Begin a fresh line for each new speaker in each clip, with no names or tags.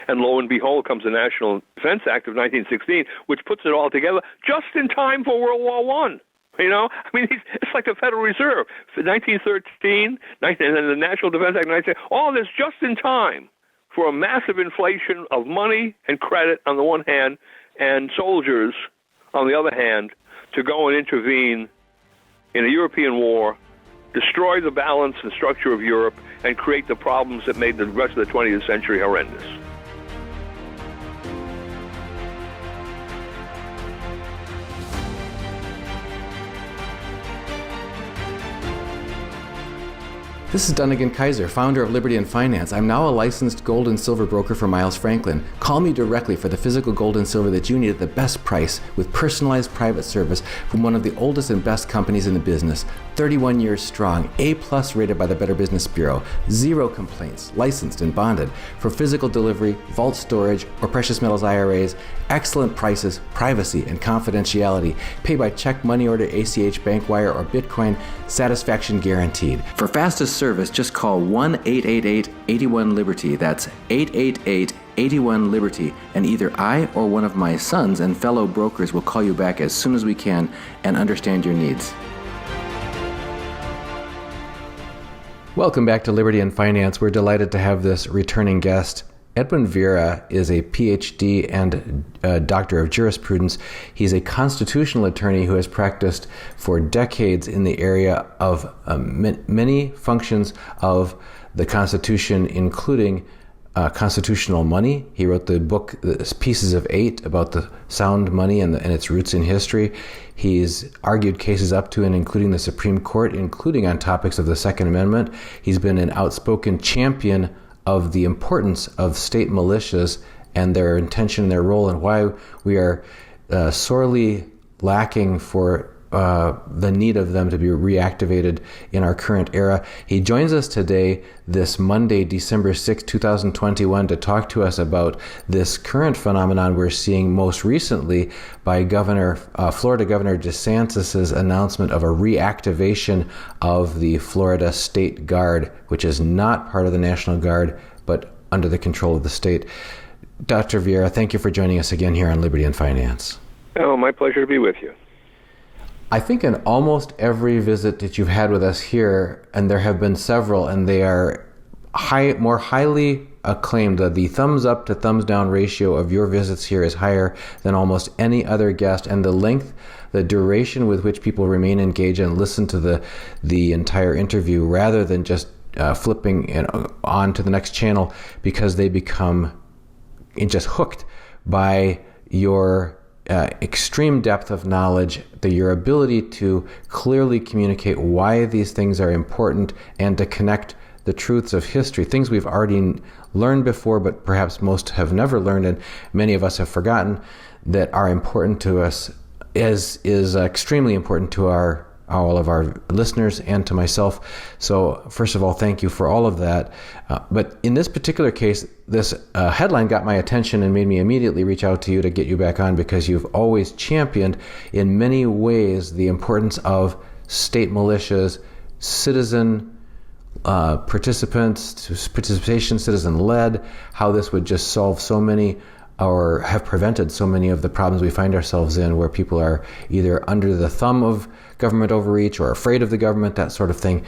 And lo and behold comes the National Defense Act of 1916, which puts it all together just in time for World War I. You know, I mean, it's like the Federal Reserve. 1913, and then the National Defense Act, 19, all this just in time for a massive inflation of money and credit on the one hand, and soldiers on the other hand, to go and intervene in a European war, destroy the balance and structure of Europe, and create the problems that made the rest of the 20th century horrendous.
This is Dunnigan Kaiser, founder of Liberty and Finance. I'm now a licensed gold and silver broker for Miles Franklin. Call me directly for the physical gold and silver that you need at the best price with personalized private service from one of the oldest and best companies in the business. 31 years strong, A+ rated by the Better Business Bureau, 0 complaints, licensed and bonded. For physical delivery, vault storage, or precious metals IRAs, excellent prices, privacy, and confidentiality. Pay by check, money order, ACH, bank wire, or Bitcoin. Satisfaction guaranteed. For fastest service, just call 1-888-81-LIBERTY. That's 888-81-LIBERTY. And either I or one of my sons and fellow brokers will call you back as soon as we can and understand your needs. Welcome back to Liberty and Finance. We're delighted to have this returning guest. Edwin Vieira is a PhD and Doctor of Jurisprudence. He's a constitutional attorney who has practiced for decades in the area of many functions of the Constitution, including constitutional money. He wrote the book Pieces of Eight about the sound money and its roots in history. He's argued cases up to and including the Supreme Court, including on topics of the Second Amendment. He's been an outspoken champion of the importance of state militias and their intention and their role, and why we are sorely lacking for the need of them to be reactivated in our current era. He joins us today, this Monday, December 6, 2021, to talk to us about this current phenomenon we're seeing most recently by Florida Governor DeSantis' announcement of a reactivation of the Florida State Guard, which is not part of the National Guard, but under the control of the state. Dr. Vieira, thank you for joining us again here on Liberty and Finance.
Oh, my pleasure to be with you.
I think in almost every visit that you've had with us here, and there have been several, and they are more highly acclaimed, the thumbs up to thumbs down ratio of your visits here is higher than almost any other guest, and the duration with which people remain engaged and listen to the entire interview rather than just flipping on to the next channel, because they become just hooked by your extreme depth of knowledge, your ability to clearly communicate why these things are important and to connect the truths of history, things we've already learned before, but perhaps most have never learned and many of us have forgotten, that are important to us, is extremely important to all of our listeners and to myself. So first of all, thank you for all of that. But in this particular case, this headline got my attention and made me immediately reach out to you to get you back on, because you've always championed in many ways the importance of state militias, citizen participation, citizen-led, how this would just solve so many or have prevented so many of the problems we find ourselves in, where people are either under the thumb of government overreach or afraid of the government, that sort of thing.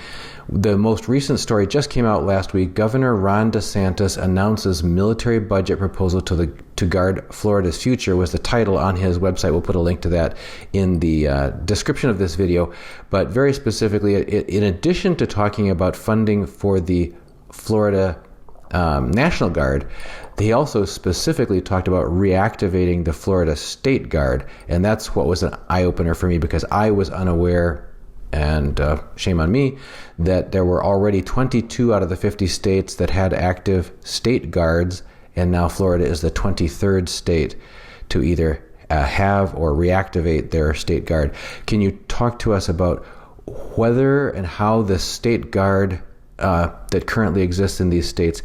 The most recent story just came out last week. Governor Ron DeSantis announces military budget proposal to guard Florida's future, was the title on his website. We'll put a link to that in the description of this video. But very specifically, in addition to talking about funding for the Florida National Guard, he also specifically talked about reactivating the Florida State Guard, and that's what was an eye-opener for me, because I was unaware, and shame on me, that there were already 22 out of the 50 states that had active state guards, and now Florida is the 23rd state to either have or reactivate their state guard. Can you talk to us about whether and how the state guard that currently exists in these states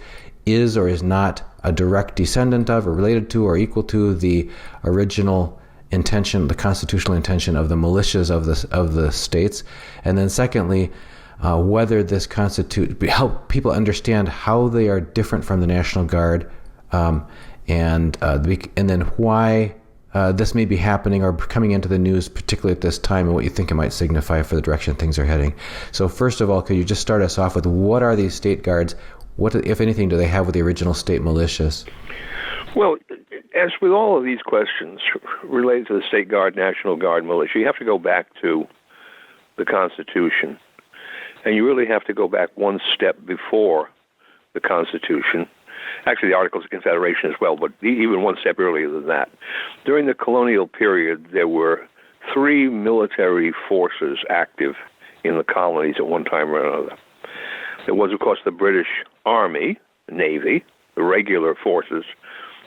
is or is not a direct descendant of or related to or equal to the original intention, the constitutional intention of the militias of the states? And then secondly, whether this help people understand how they are different from the National Guard, and then why this may be happening or coming into the news, particularly at this time, and what you think it might signify for the direction things are heading. So first of all, could you just start us off with what are these state guards? What, if anything, do they have with the original state militias?
Well, as with all of these questions related to the State Guard, National Guard, militia, you have to go back to the Constitution. And you really have to go back one step before the Constitution. Actually, the Articles of Confederation as well, but even one step earlier than that. During the colonial period, there were 3 military forces active in the colonies at one time or another. There was, of course, the British Army, Navy, the regular forces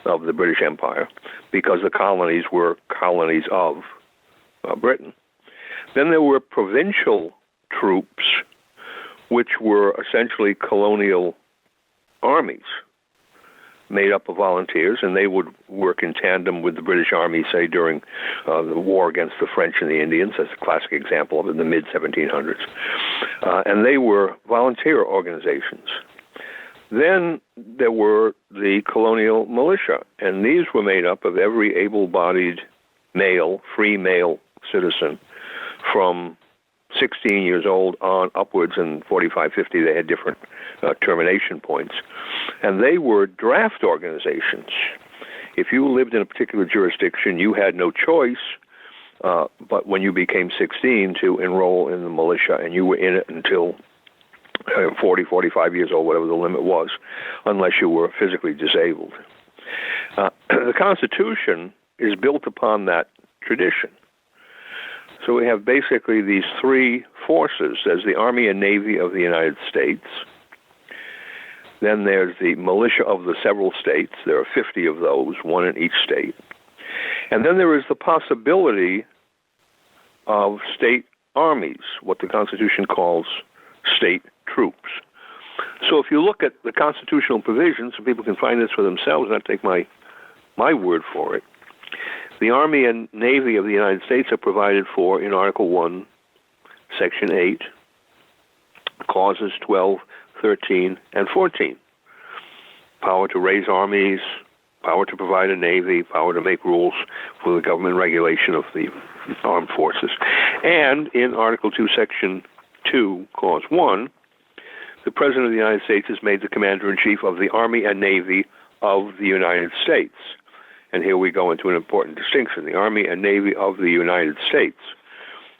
of the British Empire, because the colonies were colonies of Britain. Then there were provincial troops, which were essentially colonial armies made up of volunteers, and they would work in tandem with the British Army, say, during the war against the French and the Indians. That's a classic example of it in the mid-1700s. And they were volunteer organizations. Then there were the colonial militia, and these were made up of every able-bodied male, free male citizen from 16 years old on upwards, and 45, 50, they had different termination points. And they were draft organizations. If you lived in a particular jurisdiction, you had no choice, but when you became 16, to enroll in the militia, and you were in it until 40, 45 years old, whatever the limit was, unless you were physically disabled. The Constitution is built upon that tradition. So we have basically these 3 forces. There's the Army and Navy of the United States. Then there's the militia of the several states. There are 50 of those, 1 in each state. And then there is the possibility of state armies, what the Constitution calls state troops. So if you look at the constitutional provisions, so people can find this for themselves, and not take my word for it, the Army and Navy of the United States are provided for in Article 1, Section 8, Clauses 12, 13, and 14. Power to raise armies, power to provide a navy, power to make rules for the government regulation of the armed forces. And in Article 2, Section 2, Clause 1, the President of the United States is made the Commander-in-Chief of the Army and Navy of the United States. And here we go into an important distinction, the Army and Navy of the United States.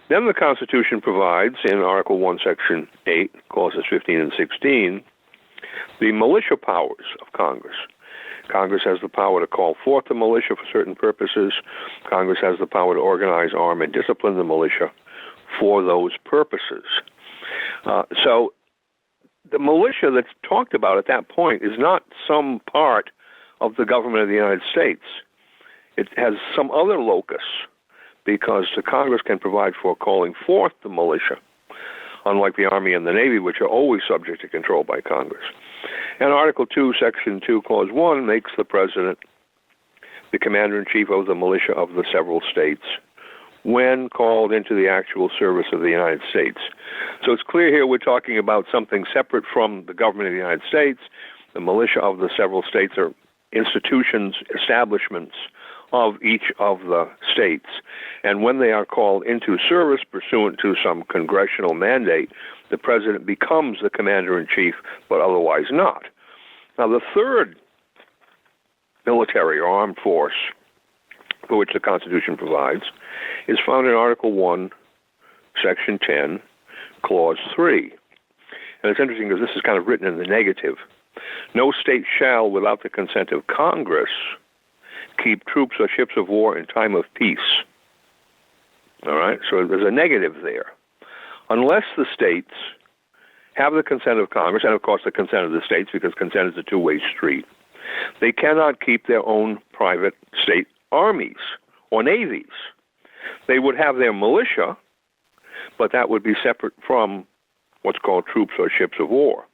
Then the Constitution provides, in Article 1, Section 8, Clauses 15 and 16, the militia powers of Congress. Congress has the power to call forth the militia for certain purposes. Congress has the power to organize, arm, and discipline the militia for those purposes. So the militia that's talked about at that point is not some part of the government of the United States. It has some other locus, because the Congress can provide for calling forth the militia, unlike the Army and the Navy, which are always subject to control by Congress. And Article 2, Section 2, Clause 1 makes the President the Commander-in-Chief of the militia of the several states when called into the actual service of the United States. So it's clear here we're talking about something separate from the government of the United States. The militia of the several states are institutions, establishments of each of the states. And when they are called into service pursuant to some congressional mandate, the President becomes the Commander-in-Chief, but otherwise not. Now, the third military or armed force for which the Constitution provides is found in Article 1, Section 10, Clause 3. And it's interesting because this is kind of written in the negative. No state shall, without the consent of Congress, keep troops or ships of war in time of peace. All right? So there's a negative there. Unless the states have the consent of Congress, and of course the consent of the states, because consent is a two-way street, they cannot keep their own private state armies or navies. They would have their militia, but that would be separate from what's called troops or ships of war.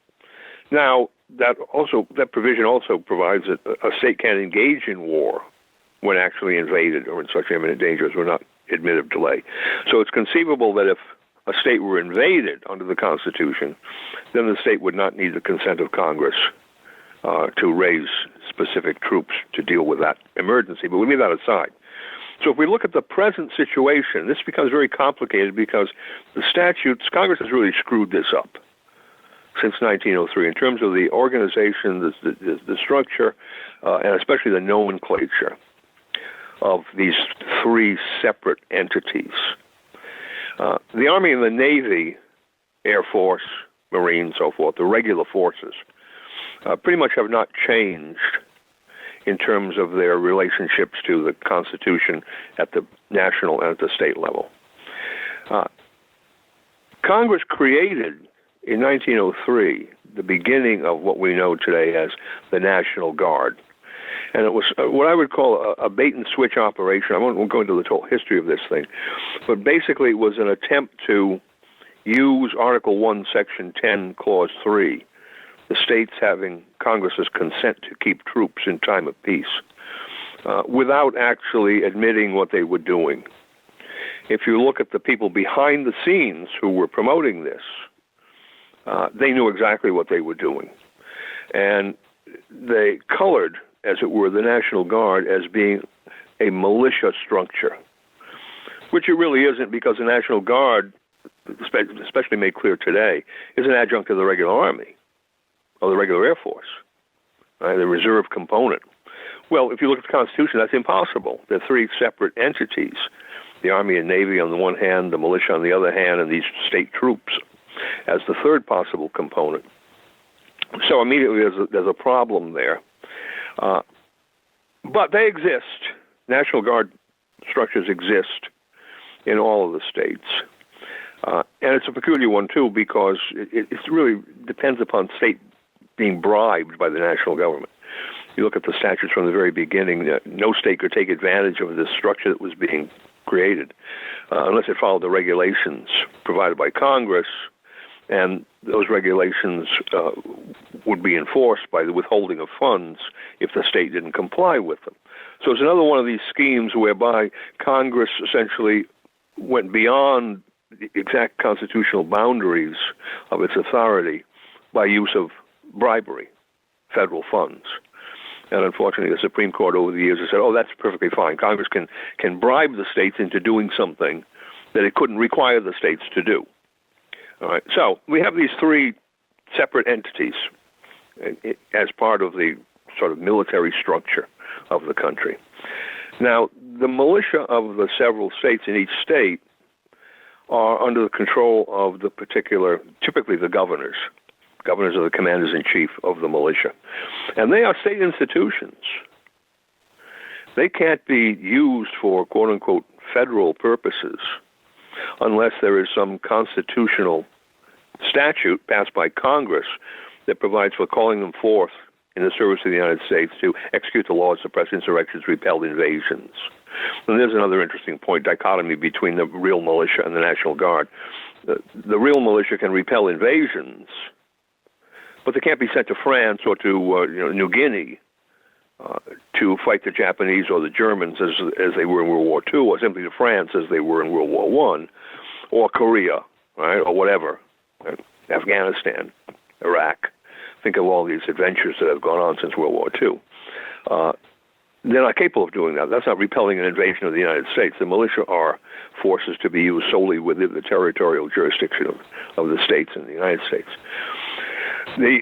Now, that provision also provides that a state can engage in war when actually invaded or in such imminent danger as will not admit of delay. So it's conceivable that if a state were invaded under the Constitution, then the state would not need the consent of Congress to raise specific troops to deal with that emergency, but we leave that aside. So if we look at the present situation, this becomes very complicated because the statutes, Congress has really screwed this up since 1903 in terms of the organization, the structure, and especially the nomenclature of these three separate entities. The Army and the Navy, Air Force, Marines, so forth, the regular forces, pretty much have not changed in terms of their relationships to the Constitution at the national and at the state level. Congress created in 1903 the beginning of what we know today as the National Guard. And it was what I would call a bait-and-switch operation. I won't go into the total history of this thing, but basically it was an attempt to use Article 1, Section 10, Clause 3, the states having Congress's consent to keep troops in time of peace, without actually admitting what they were doing. If you look at the people behind the scenes who were promoting this, they knew exactly what they were doing. And they colored, as it were, the National Guard as being a militia structure, which it really isn't, because the National Guard, especially made clear today, is an adjunct of the regular Army, or the regular Air Force, right, the reserve component. Well, if you look at the Constitution, that's impossible. They're three separate entities, the Army and Navy on the one hand, the militia on the other hand, and these state troops as the third possible component. So immediately there's a problem there. But they exist. National Guard structures exist in all of the states. And it's a peculiar one, too, because it really depends upon state being bribed by the national government. You look at the statutes from the very beginning, no state could take advantage of this structure that was being created unless it followed the regulations provided by Congress, and those regulations would be enforced by the withholding of funds if the state didn't comply with them. So it's another one of these schemes whereby Congress essentially went beyond the exact constitutional boundaries of its authority by use of bribery, federal funds. And unfortunately, the Supreme Court over the years has said, oh, that's perfectly fine. Congress can bribe the states into doing something that it couldn't require the states to do. All right. So we have these three separate entities as part of the sort of military structure of the country. Now, the militia of the several states in each state are under the control of the particular, typically the governors. Governors are the commanders-in-chief of the militia. And they are state institutions. They can't be used for, quote-unquote, federal purposes unless there is some constitutional statute passed by Congress that provides for calling them forth in the service of the United States to execute the laws, suppress insurrections, repel invasions. And there's another interesting point, dichotomy between the real militia and the National Guard. The real militia can repel invasions, but they can't be sent to France or to New Guinea to fight the Japanese or the Germans as they were in World War II, or simply to France as they were in World War I, or Korea, right, or whatever, right? Afghanistan, Iraq. Think of all these adventures that have gone on since World War II. They're not capable of doing that. That's not repelling an invasion of the United States. The militia are forces to be used solely within the territorial jurisdiction of the states in the United States. The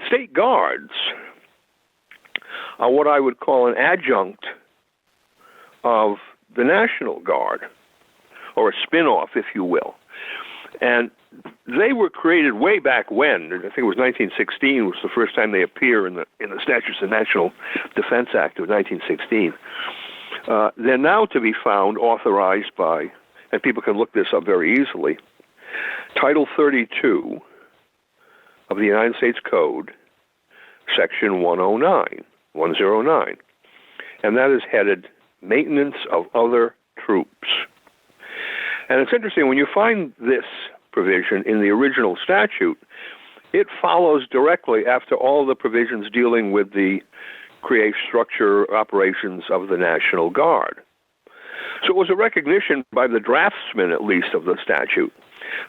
state guards are what I would call an adjunct of the National Guard, or a spin-off, if you will. And they were created way back when. I think it was 1916 was the first time they appear in the statutes of the National Defense Act of 1916. They're now to be found authorized by, and people can look this up very easily, Title 32 of the United States Code, Section 109, and that is headed Maintenance of Other Troops. And it's interesting, when you find this provision in the original statute, it follows directly after all the provisions dealing with the creation, structure, operations of the National Guard. So it was a recognition by the draftsmen, at least, of the statute,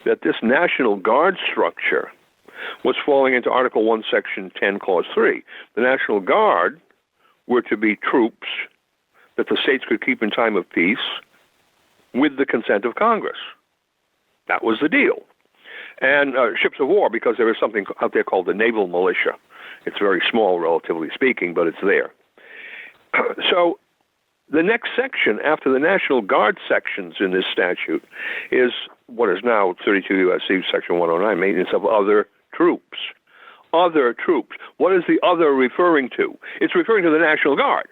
that this National Guard structure was falling into Article 1, Section 10, Clause 3. The National Guard were to be troops that the states could keep in time of peace with the consent of Congress. That was the deal. And ships of war, because there is something out there called the naval militia. It's very small, relatively speaking, but it's there. So the next section after the National Guard sections in this statute is what is now 32 U.S.C. Section 109, maintenance of other troops. Other troops. What is the other referring to? It's referring to the National Guard.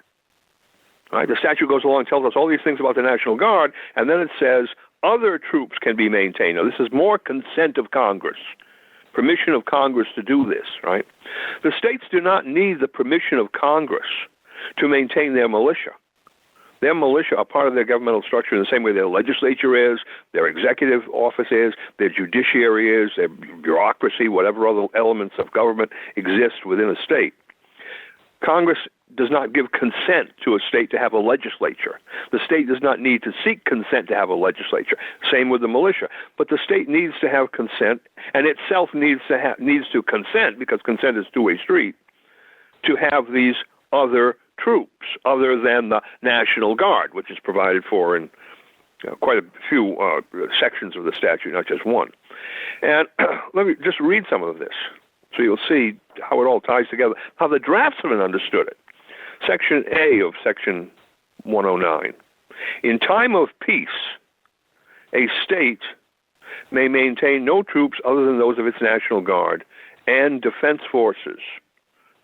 Right? The statute goes along and tells us all these things about the National Guard, and then it says other troops can be maintained. Now, this is more consent of Congress, permission of Congress to do this, right? The states do not need the permission of Congress to maintain their militia. Their militia are part of their governmental structure in the same way their legislature is, their executive office is, their judiciary is, their bureaucracy, whatever other elements of government exist within a state. Congress does not give consent to a state to have a legislature. The state does not need to seek consent to have a legislature. Same with the militia. But the state needs to have consent, and itself needs to consent, because consent is two-way street, to have these other troops, other than the National Guard, which is provided for in quite a few sections of the statute, not just one. And let me just read some of this, so you'll see how it all ties together, how the draftsman understood it. Section A of Section 109. In time of peace, a state may maintain no troops other than those of its National Guard and defense forces,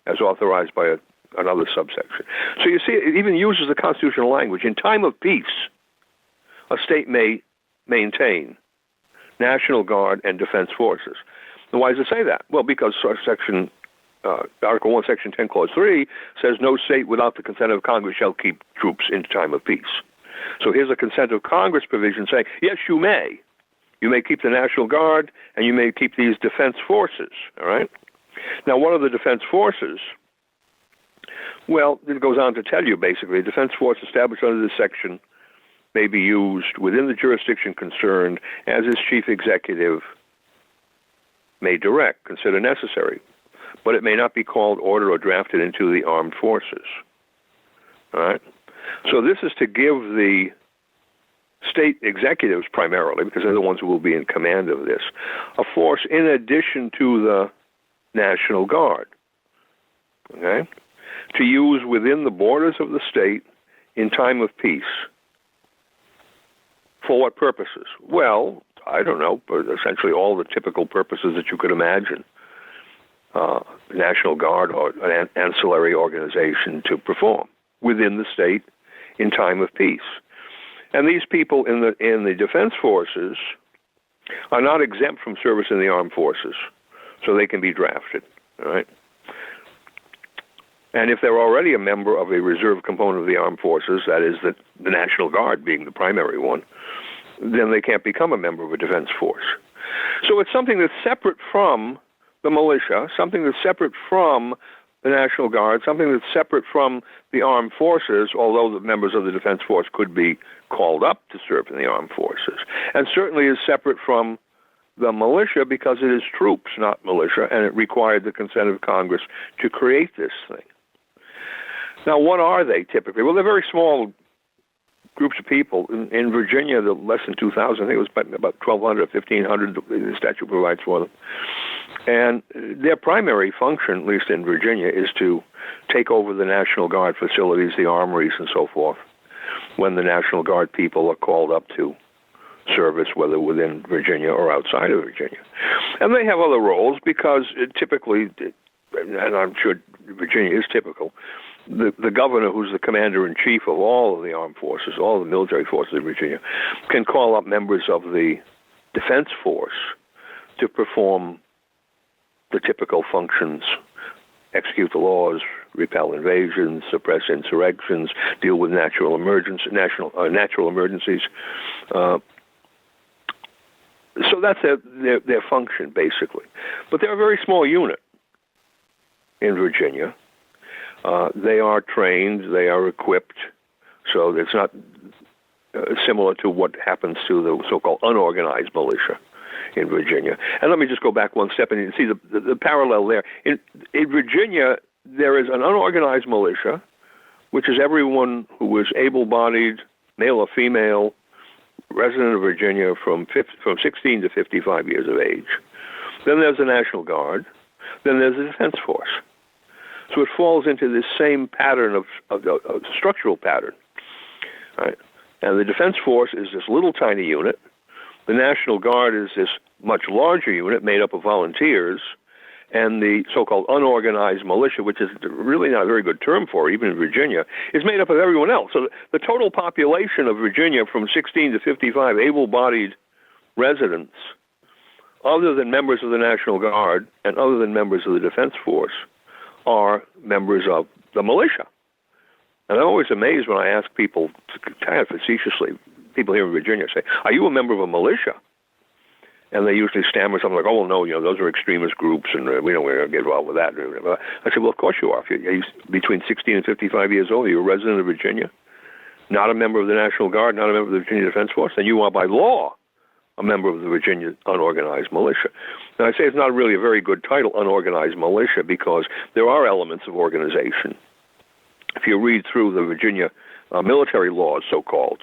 as authorized by another subsection. So you see, it even uses the constitutional language. In time of peace, a state may maintain National Guard and defense forces. And why does it say that? Well, because Article 1, Section 10, Clause 3 says no state without the consent of Congress shall keep troops in time of peace. So here's a consent of Congress provision saying, yes, you may. You may keep the National Guard, and you may keep these defense forces, all right? Now, what are the defense forces? Well, it goes on to tell you, basically, a defense force established under this section may be used within the jurisdiction concerned as its chief executive may direct, consider necessary, but it may not be called, ordered, or drafted into the armed forces. All right? So this is to give the state executives primarily, because they're the ones who will be in command of this, a force in addition to the National Guard, okay, to use within the borders of the state in time of peace. For what purposes? Well, I don't know, but essentially all the typical purposes that you could imagine. National Guard or an ancillary organization to perform within the state in time of peace. And these people in the defense forces are not exempt from service in the armed forces, so they can be drafted, all right? And if they're already a member of a reserve component of the armed forces, that is the National Guard being the primary one, then they can't become a member of a defense force. So it's something that's separate from the militia, something that's separate from the National Guard, something that's separate from the armed forces, although the members of the defense force could be called up to serve in the armed forces, and certainly is separate from the militia because it is troops, not militia, and it required the consent of Congress to create this thing. Now, what are they typically? Well, they're very small groups of people. In Virginia, they're less than 2,000. I think it was about 1,200 or 1,500 the statute provides for them. And their primary function, at least in Virginia, is to take over the National Guard facilities, the armories, and so forth, when the National Guard people are called up to service, whether within Virginia or outside of Virginia. And they have other roles because typically, and I'm sure Virginia is typical, the governor, who's the commander-in-chief of all of the armed forces, all the military forces of Virginia, can call up members of the defense force to perform the typical functions: execute the laws, repel invasions, suppress insurrections, deal with natural emergencies. So that's their function, basically. But they're a very small unit in Virginia. They are trained, they are equipped, so it's not similar to what happens to the so-called unorganized militia in Virginia. And let me just go back one step and see the parallel there. In Virginia, there is an unorganized militia, which is everyone who is able-bodied, male or female, resident of Virginia from 16 to 55 years of age. Then there's the National Guard. Then there's the Defense Force. So it falls into this same pattern of structural pattern. Right? And the Defense Force is this little tiny unit. The National Guard is this much larger unit made up of volunteers. And the so-called unorganized militia, which is really not a very good term for it, even in Virginia, is made up of everyone else. So the total population of Virginia from 16 to 55 able-bodied residents, other than members of the National Guard and other than members of the Defense Force, are members of the militia. And I'm always amazed when I ask people, kind of facetiously, people here in Virginia say, "Are you a member of a militia?" And they usually stammer something like, "Oh, well, no, those are extremist groups, and we don't want to get involved with that." I said, "Well, of course you are. If you're between 16 and 55 years old, you're a resident of Virginia, not a member of the National Guard, not a member of the Virginia Defense Force, then you are by law a member of the Virginia Unorganized Militia." And I say it's not really a very good title, Unorganized Militia, because there are elements of organization. If you read through the Virginia military laws, so-called,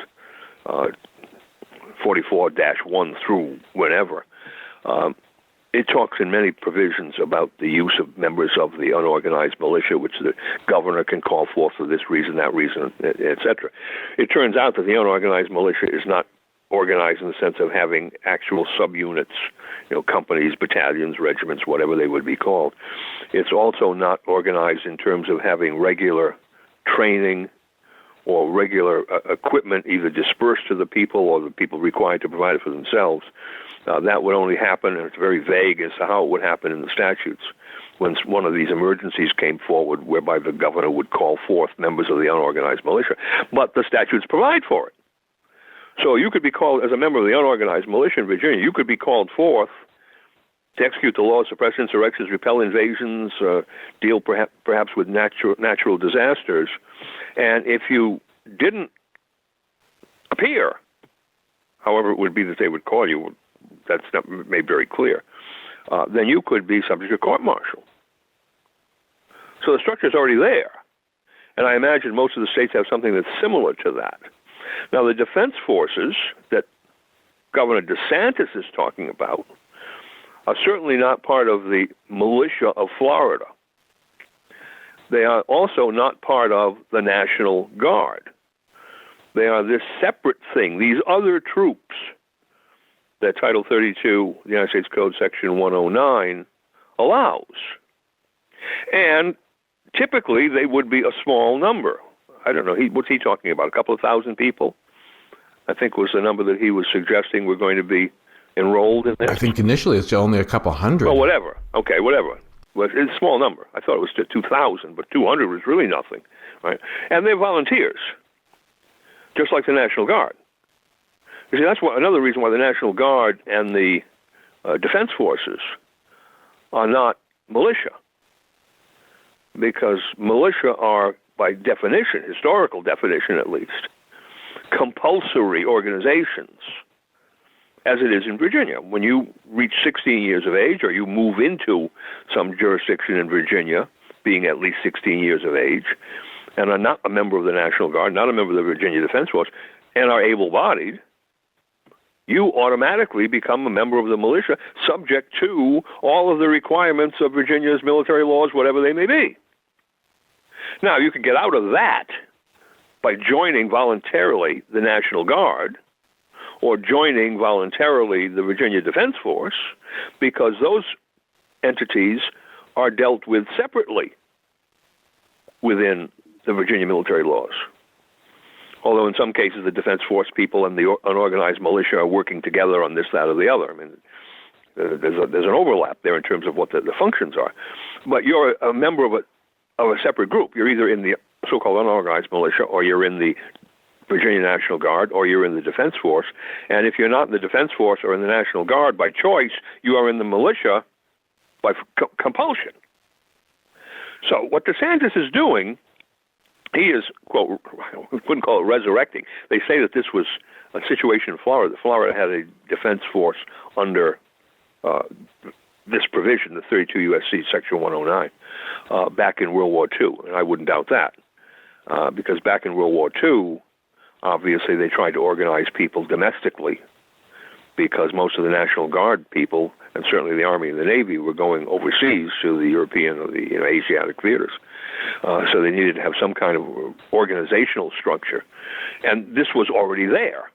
44-1 through whenever, it talks in many provisions about the use of members of the unorganized militia, which the governor can call forth for this reason, that reason, etc. It turns out that the unorganized militia is not organized in the sense of having actual subunits, companies, battalions, regiments, whatever they would be called. It's also not organized in terms of having regular training or regular equipment either dispersed to the people or the people required to provide it for themselves. That would only happen, and it's very vague as to how it would happen in the statutes, when one of these emergencies came forward whereby the governor would call forth members of the unorganized militia. But the statutes provide for it. So you could be called, as a member of the unorganized militia in Virginia, you could be called forth to execute the laws, suppress insurrections, repel invasions, deal perhaps with natural disasters. And if you didn't appear, however it would be that they would call you, that's not made very clear, then you could be subject to court-martial. So the structure is already there. And I imagine most of the states have something that's similar to that. Now, the defense forces that Governor DeSantis is talking about are certainly not part of the militia of Florida. They are also not part of the National Guard. They are this separate thing, these other troops that Title 32, the United States Code, Section 109, allows. And typically, they would be a small number. I don't know, what's he talking about, a couple of thousand people? I think was the number that he was suggesting were going to be enrolled in this.
I think initially it's only a couple hundred.
Well, whatever. Okay, whatever. Well, it's a small number. I thought it was 2,000, but 200 was really nothing, right? And they're volunteers, just like the National Guard. You see, that's another reason why the National Guard and the Defense Forces are not militia, because militia are, by definition, historical definition at least, compulsory organizations, as it is in Virginia. When you reach 16 years of age, or you move into some jurisdiction in Virginia, being at least 16 years of age, and are not a member of the National Guard, not a member of the Virginia Defense Force, and are able-bodied, you automatically become a member of the militia, subject to all of the requirements of Virginia's military laws, whatever they may be. Now, you can get out of that by joining voluntarily the National Guard or joining voluntarily the Virginia Defense Force, because those entities are dealt with separately within the Virginia military laws. Although in some cases the Defense Force people and the unorganized militia are working together on this, that, or the other. I mean, there's an overlap there in terms of what the functions are. But you're a member of a separate group. You're either in the so-called unorganized militia, or you're in the Virginia National Guard, or you're in the Defense Force. And if you're not in the Defense Force or in the National Guard by choice, you are in the militia by compulsion. So what DeSantis is doing, he is, quote, we wouldn't call it resurrecting. They say that this was a situation in Florida. Florida had a defense force under this provision, the 32 U.S.C. Section 109, back in World War II, and I wouldn't doubt that, because back in World War II, obviously they tried to organize people domestically, because most of the National Guard people, and certainly the Army and the Navy, were going overseas to the European or the Asiatic theaters. So they needed to have some kind of organizational structure. And this was already there.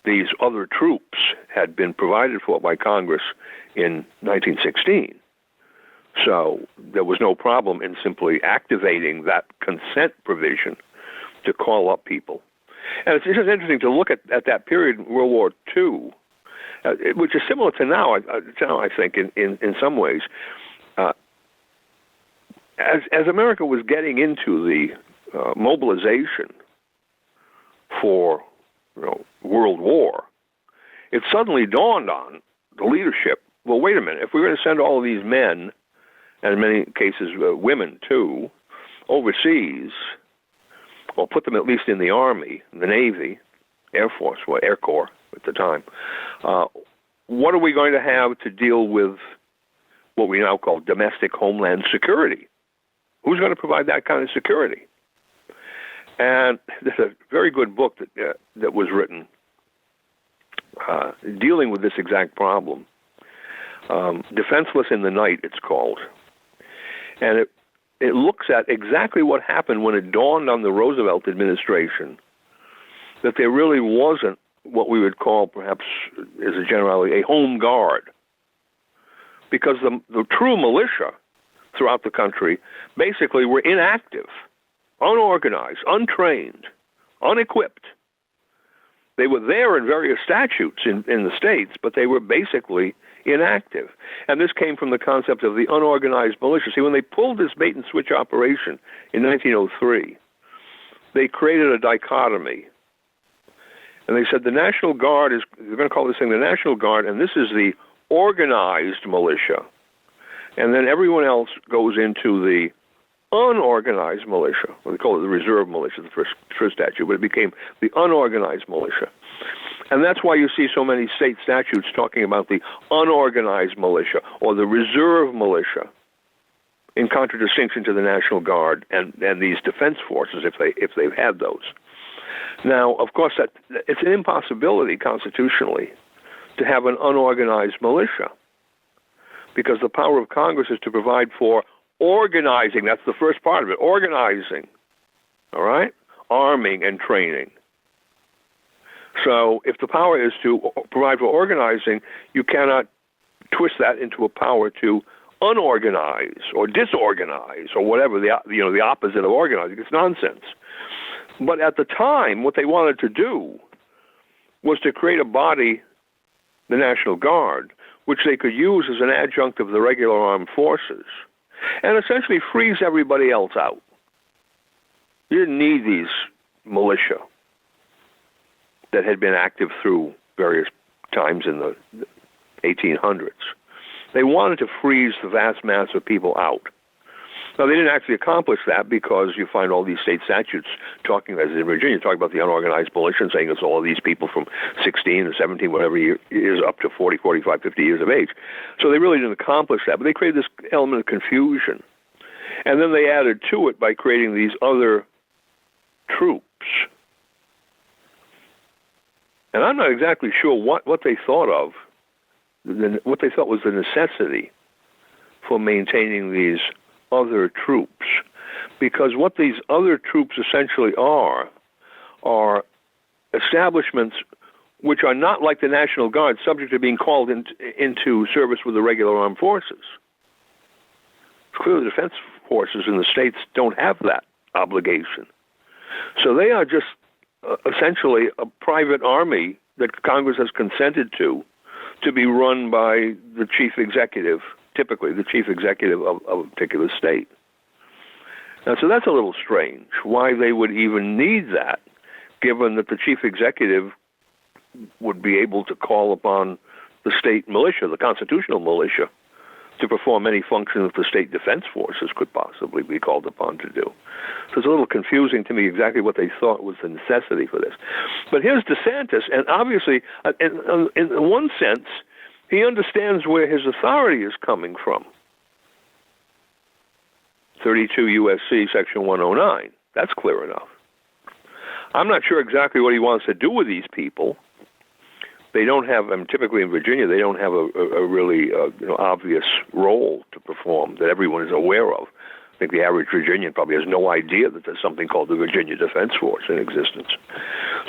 These other troops had been provided for by Congress in 1916. So there was no problem in simply activating that consent provision to call up people. And it's just interesting to look at that period in World War II, which is similar to now, I think, in some ways. As America was getting into the mobilization for World War, it suddenly dawned on the leadership, well, wait a minute, if we're going to send all of these men, and in many cases women too, overseas, or put them at least in the Army, the Navy, Air Force, or Air Corps at the time, what are we going to have to deal with what we now call domestic homeland security? Who's going to provide that kind of security? And there's a very good book that was written dealing with this exact problem. Defenseless in the Night, it's called. And it looks at exactly what happened when it dawned on the Roosevelt administration that there really wasn't what we would call, perhaps as a generality, a home guard. Because the true militia throughout the country basically were inactive, unorganized, untrained, unequipped. They were there in various statutes in the states, but they were basically inactive. And this came from the concept of the unorganized militia. See, when they pulled this bait-and-switch operation in 1903, they created a dichotomy. And they said the National Guard they're going to call this thing the National Guard, and this is the organized militia. And then everyone else goes into the unorganized militia. Well, they call it the reserve militia, the first statute, but it became the unorganized militia. And that's why you see so many state statutes talking about the unorganized militia or the reserve militia, in contradistinction to the National Guard and these defense forces if they've had those. Now, of course, it's an impossibility constitutionally to have an unorganized militia, because the power of Congress is to provide for organizing. That's the first part of it, organizing, all right? Arming and training. So if the power is to provide for organizing, you cannot twist that into a power to unorganize or disorganize or whatever, the opposite of organizing. It's nonsense. But at the time, what they wanted to do was to create a body, the National Guard, which they could use as an adjunct of the regular armed forces, and essentially freeze everybody else out. You didn't need these militia that had been active through various times in the 1800s. They wanted to freeze the vast mass of people out. Now, they didn't actually accomplish that, because you find all these state statutes talking, as in Virginia, talking about the unorganized militia and saying it's all of these people from 16 or 17, whatever year is, up to 40, 45, 50 years of age. So they really didn't accomplish that, but they created this element of confusion. And then they added to it by creating these other troops. And I'm not exactly sure what they thought of, what they thought was the necessity for maintaining these other troops, because what these other troops essentially are establishments which are not like the National Guard, subject to being called into service with the regular armed forces. Clearly, the defense forces in the states don't have that obligation. So they are just essentially a private army that Congress has consented to be run by the chief executive, typically the chief executive of a particular state. Now, so that's a little strange, why they would even need that, given that the chief executive would be able to call upon the state militia, the constitutional militia, to perform any function that the state defense forces could possibly be called upon to do. So it's a little confusing to me exactly what they thought was the necessity for this. But here's DeSantis, and obviously, in one sense, He understands where his authority is coming from. 32 U.S.C. Section 109. That's clear enough. I'm not sure exactly what he wants to do with these people. They don't have, typically in Virginia, they don't have a really obvious role to perform that everyone is aware of. I think the average Virginian probably has no idea that there's something called the Virginia Defense Force in existence.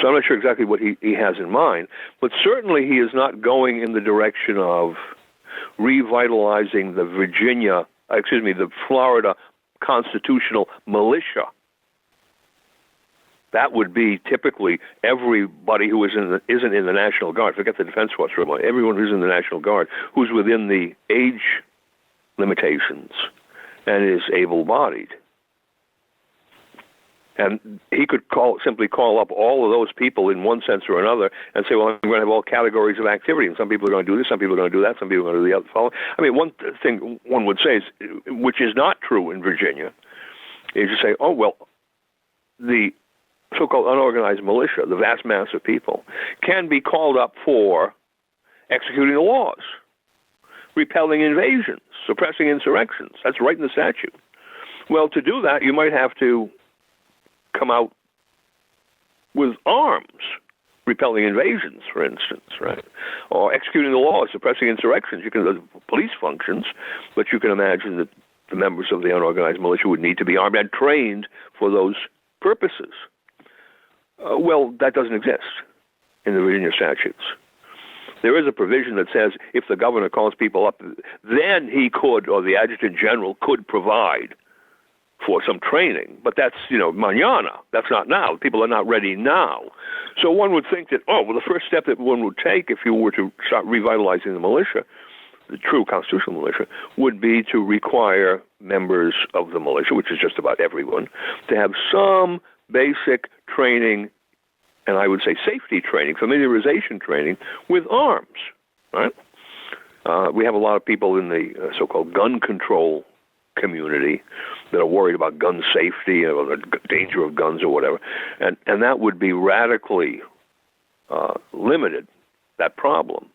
So I'm not sure exactly what he has in mind, but certainly he is not going in the direction of revitalizing the Florida constitutional militia. That would be typically everybody who isn't in the National Guard. Forget the Defense Force for a moment. Everyone who's in the National Guard who's within the age limitations and is able-bodied. And he could simply call up all of those people in one sense or another and say, well, I'm going to have all categories of activity, and some people are going to do this, some people are going to do that, some people are going to do the other following. I mean, one thing one would say, which is not true in Virginia, is to say, oh, well, the so-called unorganized militia, the vast mass of people, can be called up for executing the laws, repelling invasions, suppressing insurrections. That's right in the statute. Well, to do that, you might have to come out with arms, repelling invasions, for instance, right? Or executing the laws, suppressing insurrections. You can police functions, but you can imagine that the members of the unorganized militia would need to be armed and trained for those purposes. Well, that doesn't exist in the Virginia statutes. There is a provision that says if the governor calls people up, then he could, or the adjutant general could provide for some training. But that's, mañana. That's not now. People are not ready now. So one would think that, the first step that one would take if you were to start revitalizing the militia, the true constitutional militia, would be to require members of the militia, which is just about everyone, to have some basic training, and I would say safety training, familiarization training with arms, right? We have a lot of people in the so-called gun control community that are worried about gun safety or the danger of guns or whatever, and that would be radically limited, that problem,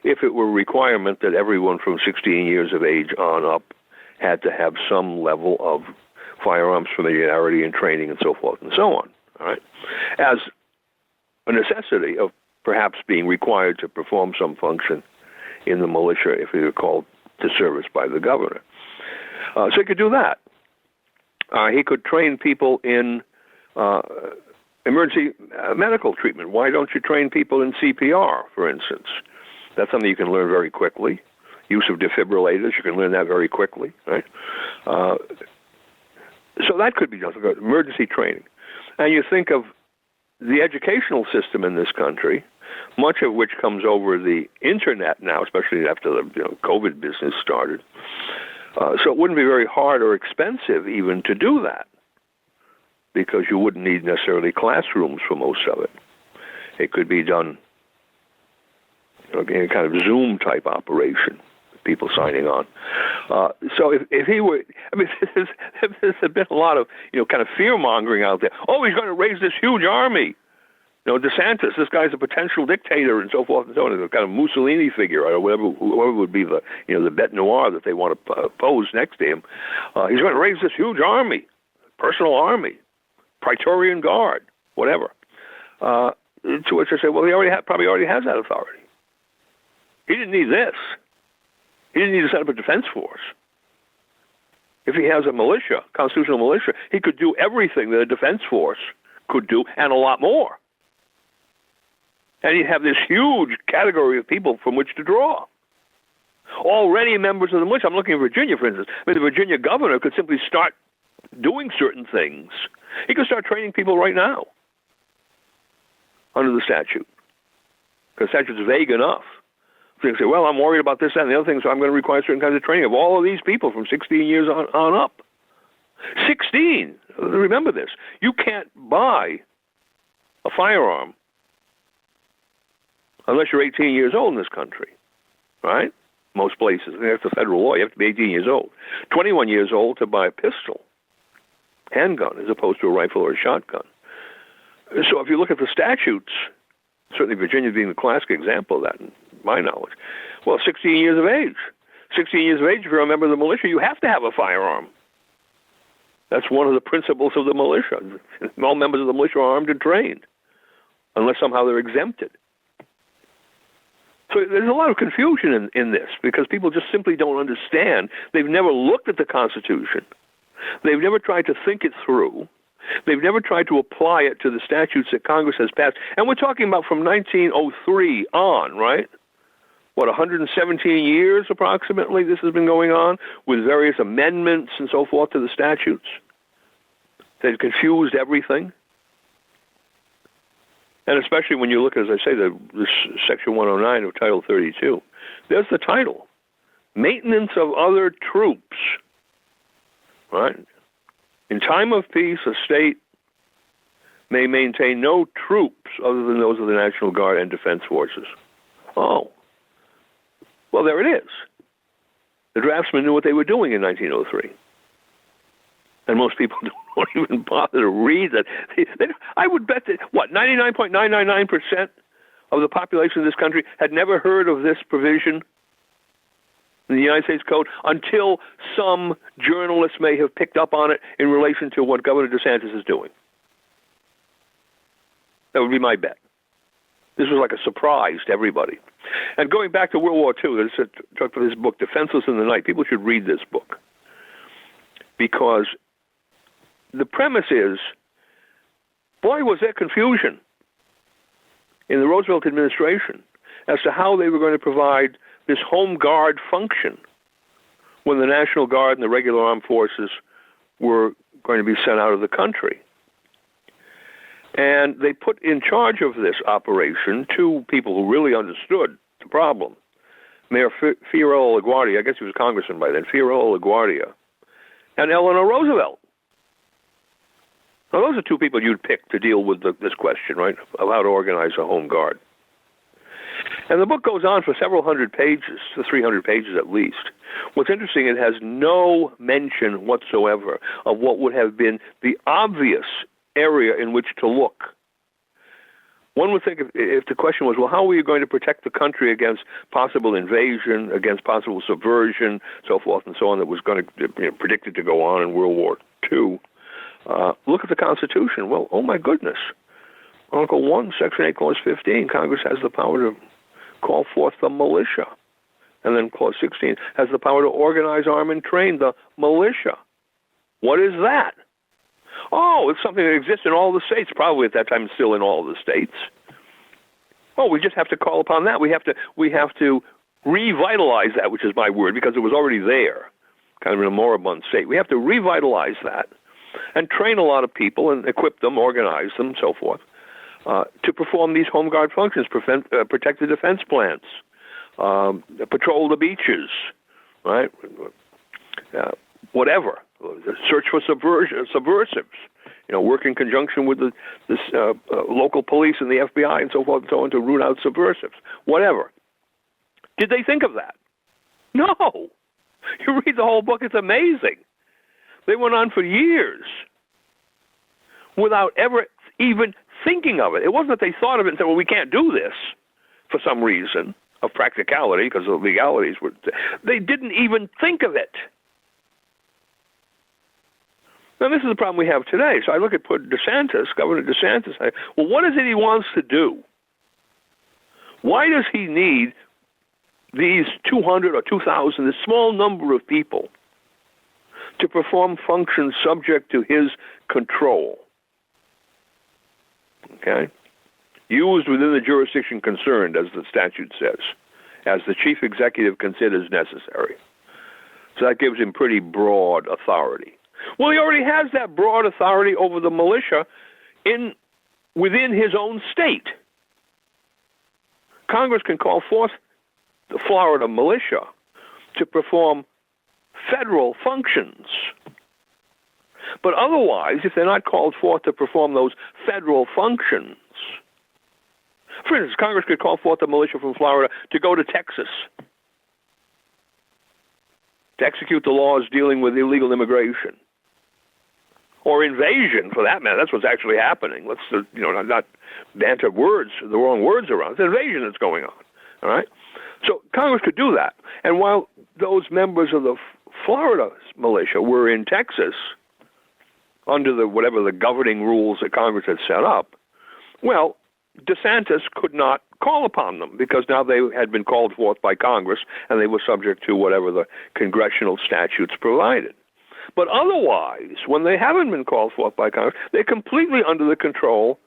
if it were a requirement that everyone from 16 years of age on up had to have some level of firearms familiarity and training and so forth and so on, all right, as a necessity of perhaps being required to perform some function in the militia if they were called to service by the governor. So he could do that. He could train people in emergency medical treatment. Why don't you train people in CPR, for instance? That's something you can learn very quickly. Use of defibrillators, you can learn that very quickly, right? So that could be done, emergency training. And you think of the educational system in this country, much of which comes over the internet now, especially after the COVID business started. So it wouldn't be very hard or expensive even to do that, because you wouldn't need necessarily classrooms for most of it. It could be done in a kind of Zoom-type operation, people signing on. So if he were, there's been a lot of, kind of fear-mongering out there. Oh, he's going to raise this huge army. DeSantis, this guy's a potential dictator and so forth and so on, a kind of Mussolini figure or whoever would be the, the bête noire that they want to pose next to him. He's going to raise this huge army, personal army, Praetorian Guard, whatever. To which I say, well, he probably already has that authority. He didn't need this. He didn't need to set up a defense force. If he has a militia, constitutional militia, he could do everything that a defense force could do and a lot more. And he'd have this huge category of people from which to draw. Already members of the militia. I'm looking at Virginia, for instance. The Virginia governor could simply start doing certain things. He could start training people right now under the statute. Because the statute's vague enough. So you can say, well, I'm worried about this, that, and the other thing, so I'm going to require certain kinds of training of all of these people from 16 years on up. 16! Remember this. You can't buy a firearm unless you're 18 years old in this country, right? Most places. That's the federal law. You have to be 18 years old. 21 years old to buy a pistol, handgun, as opposed to a rifle or a shotgun. So if you look at the statutes, certainly Virginia being the classic example of that, and my knowledge. Well, 16 years of age. 16 years of age, if you're a member of the militia, you have to have a firearm. That's one of the principles of the militia. All members of the militia are armed and trained, unless somehow they're exempted. So there's a lot of confusion in this, because people just simply don't understand. They've never looked at the Constitution. They've never tried to think it through. They've never tried to apply it to the statutes that Congress has passed. And we're talking about from 1903 on, right? 117 years approximately this has been going on, with various amendments and so forth to the statutes. They've confused everything. And especially when you look, as I say, this Section 109 of Title 32, there's the title, Maintenance of Other Troops, right? In time of peace, a state may maintain no troops other than those of the National Guard and Defense Forces. Oh. Well, there it is. The draftsmen knew what they were doing in 1903. And most people don't even bother to read that. I would bet that, 99.999% of the population of this country had never heard of this provision in the United States Code until some journalist may have picked up on it in relation to what Governor DeSantis is doing. That would be my bet. This was like a surprise to everybody. And going back to World War II, talk about this book, Defenseless in the Night. People should read this book, because the premise is, boy, was there confusion in the Roosevelt administration as to how they were going to provide this home guard function when the National Guard and the regular armed forces were going to be sent out of the country. And they put in charge of this operation two people who really understood the problem. Mayor Fiorello LaGuardia, I guess he was a congressman by then, Fiorello LaGuardia, and Eleanor Roosevelt. Now, those are two people you'd pick to deal with this question, right, of how to organize a home guard. And the book goes on for several hundred pages, to 300 pages at least. What's interesting, it has no mention whatsoever of what would have been the obvious area in which to look. One would think if the question was, well, how are you going to protect the country against possible invasion, against possible subversion, so forth and so on, that was going to predicted to go on in World War II. Look at the Constitution. Well, oh my goodness. Article 1, Section 8, Clause 15, Congress has the power to call forth the militia. And then Clause 16 has the power to organize, arm, and train the militia. What is that? Oh, it's something that exists in all the states, probably at that time still in all the states. Oh, we just have to call upon that. We have to revitalize that, which is my word, because it was already there, kind of in a moribund state. We have to revitalize that and train a lot of people and equip them, organize them, so forth, to perform these home guard functions, protect the defense plants, patrol the beaches, right? Whatever. Search for subversives, work in conjunction with the local police and the FBI and so forth and so on to root out subversives. Whatever. Did they think of that? No. You read the whole book, it's amazing. They went on for years without ever even thinking of it. It wasn't that they thought of it and said, well, we can't do this for some reason of practicality because the legalities were. They didn't even think of it. Now, this is the problem we have today. So I look at DeSantis, Governor DeSantis, well, what is it he wants to do? Why does he need these 200 or 2,000, this small number of people, to perform functions subject to his control? Okay? Used within the jurisdiction concerned, as the statute says, as the chief executive considers necessary. So that gives him pretty broad authority. Well, he already has that broad authority over the militia within his own state. Congress can call forth the Florida militia to perform federal functions. But otherwise, if they're not called forth to perform those federal functions, for instance, Congress could call forth the militia from Florida to go to Texas to execute the laws dealing with illegal immigration. Or invasion, for that matter. That's what's actually happening. Let's, not banter words, the wrong words around. It's invasion that's going on. All right? So Congress could do that. And while those members of the Florida militia were in Texas under whatever the governing rules that Congress had set up, well, DeSantis could not call upon them because now they had been called forth by Congress and they were subject to whatever the congressional statutes provided. But otherwise, when they haven't been called forth by Congress, they're completely under the control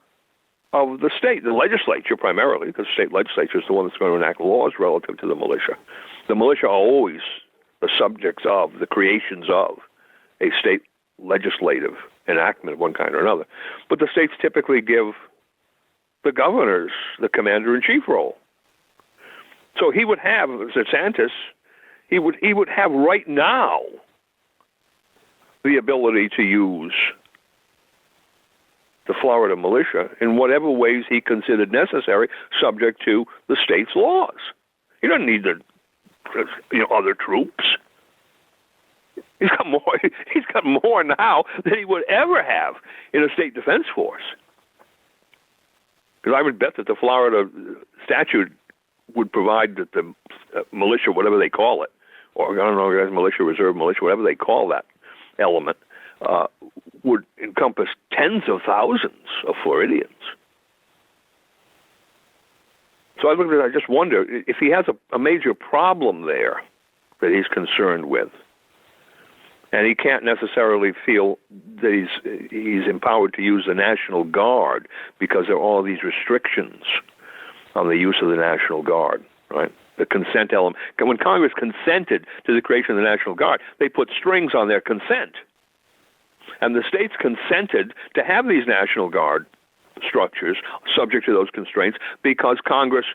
of the state, the legislature primarily, because the state legislature is the one that's going to enact laws relative to the militia. The militia are always the subjects of, the creations of, a state legislative enactment of one kind or another. But the states typically give the governors the commander-in-chief role. So he would have, DeSantis, he would have right now the ability to use the Florida militia in whatever ways he considered necessary, subject to the state's laws. He doesn't need other troops. He's got more now than he would ever have in a state defense force. Because I would bet that the Florida statute would provide that the militia, whatever they call it, or I don't know, militia, reserve militia, whatever they call that element, would encompass tens of thousands of Floridians. So I just wonder if he has a major problem there that he's concerned with, and he can't necessarily feel that he's empowered to use the National Guard because there are all these restrictions on the use of the National Guard, right? The consent element. When Congress consented to the creation of the National Guard, they put strings on their consent. And the states consented to have these National Guard structures subject to those constraints because Congress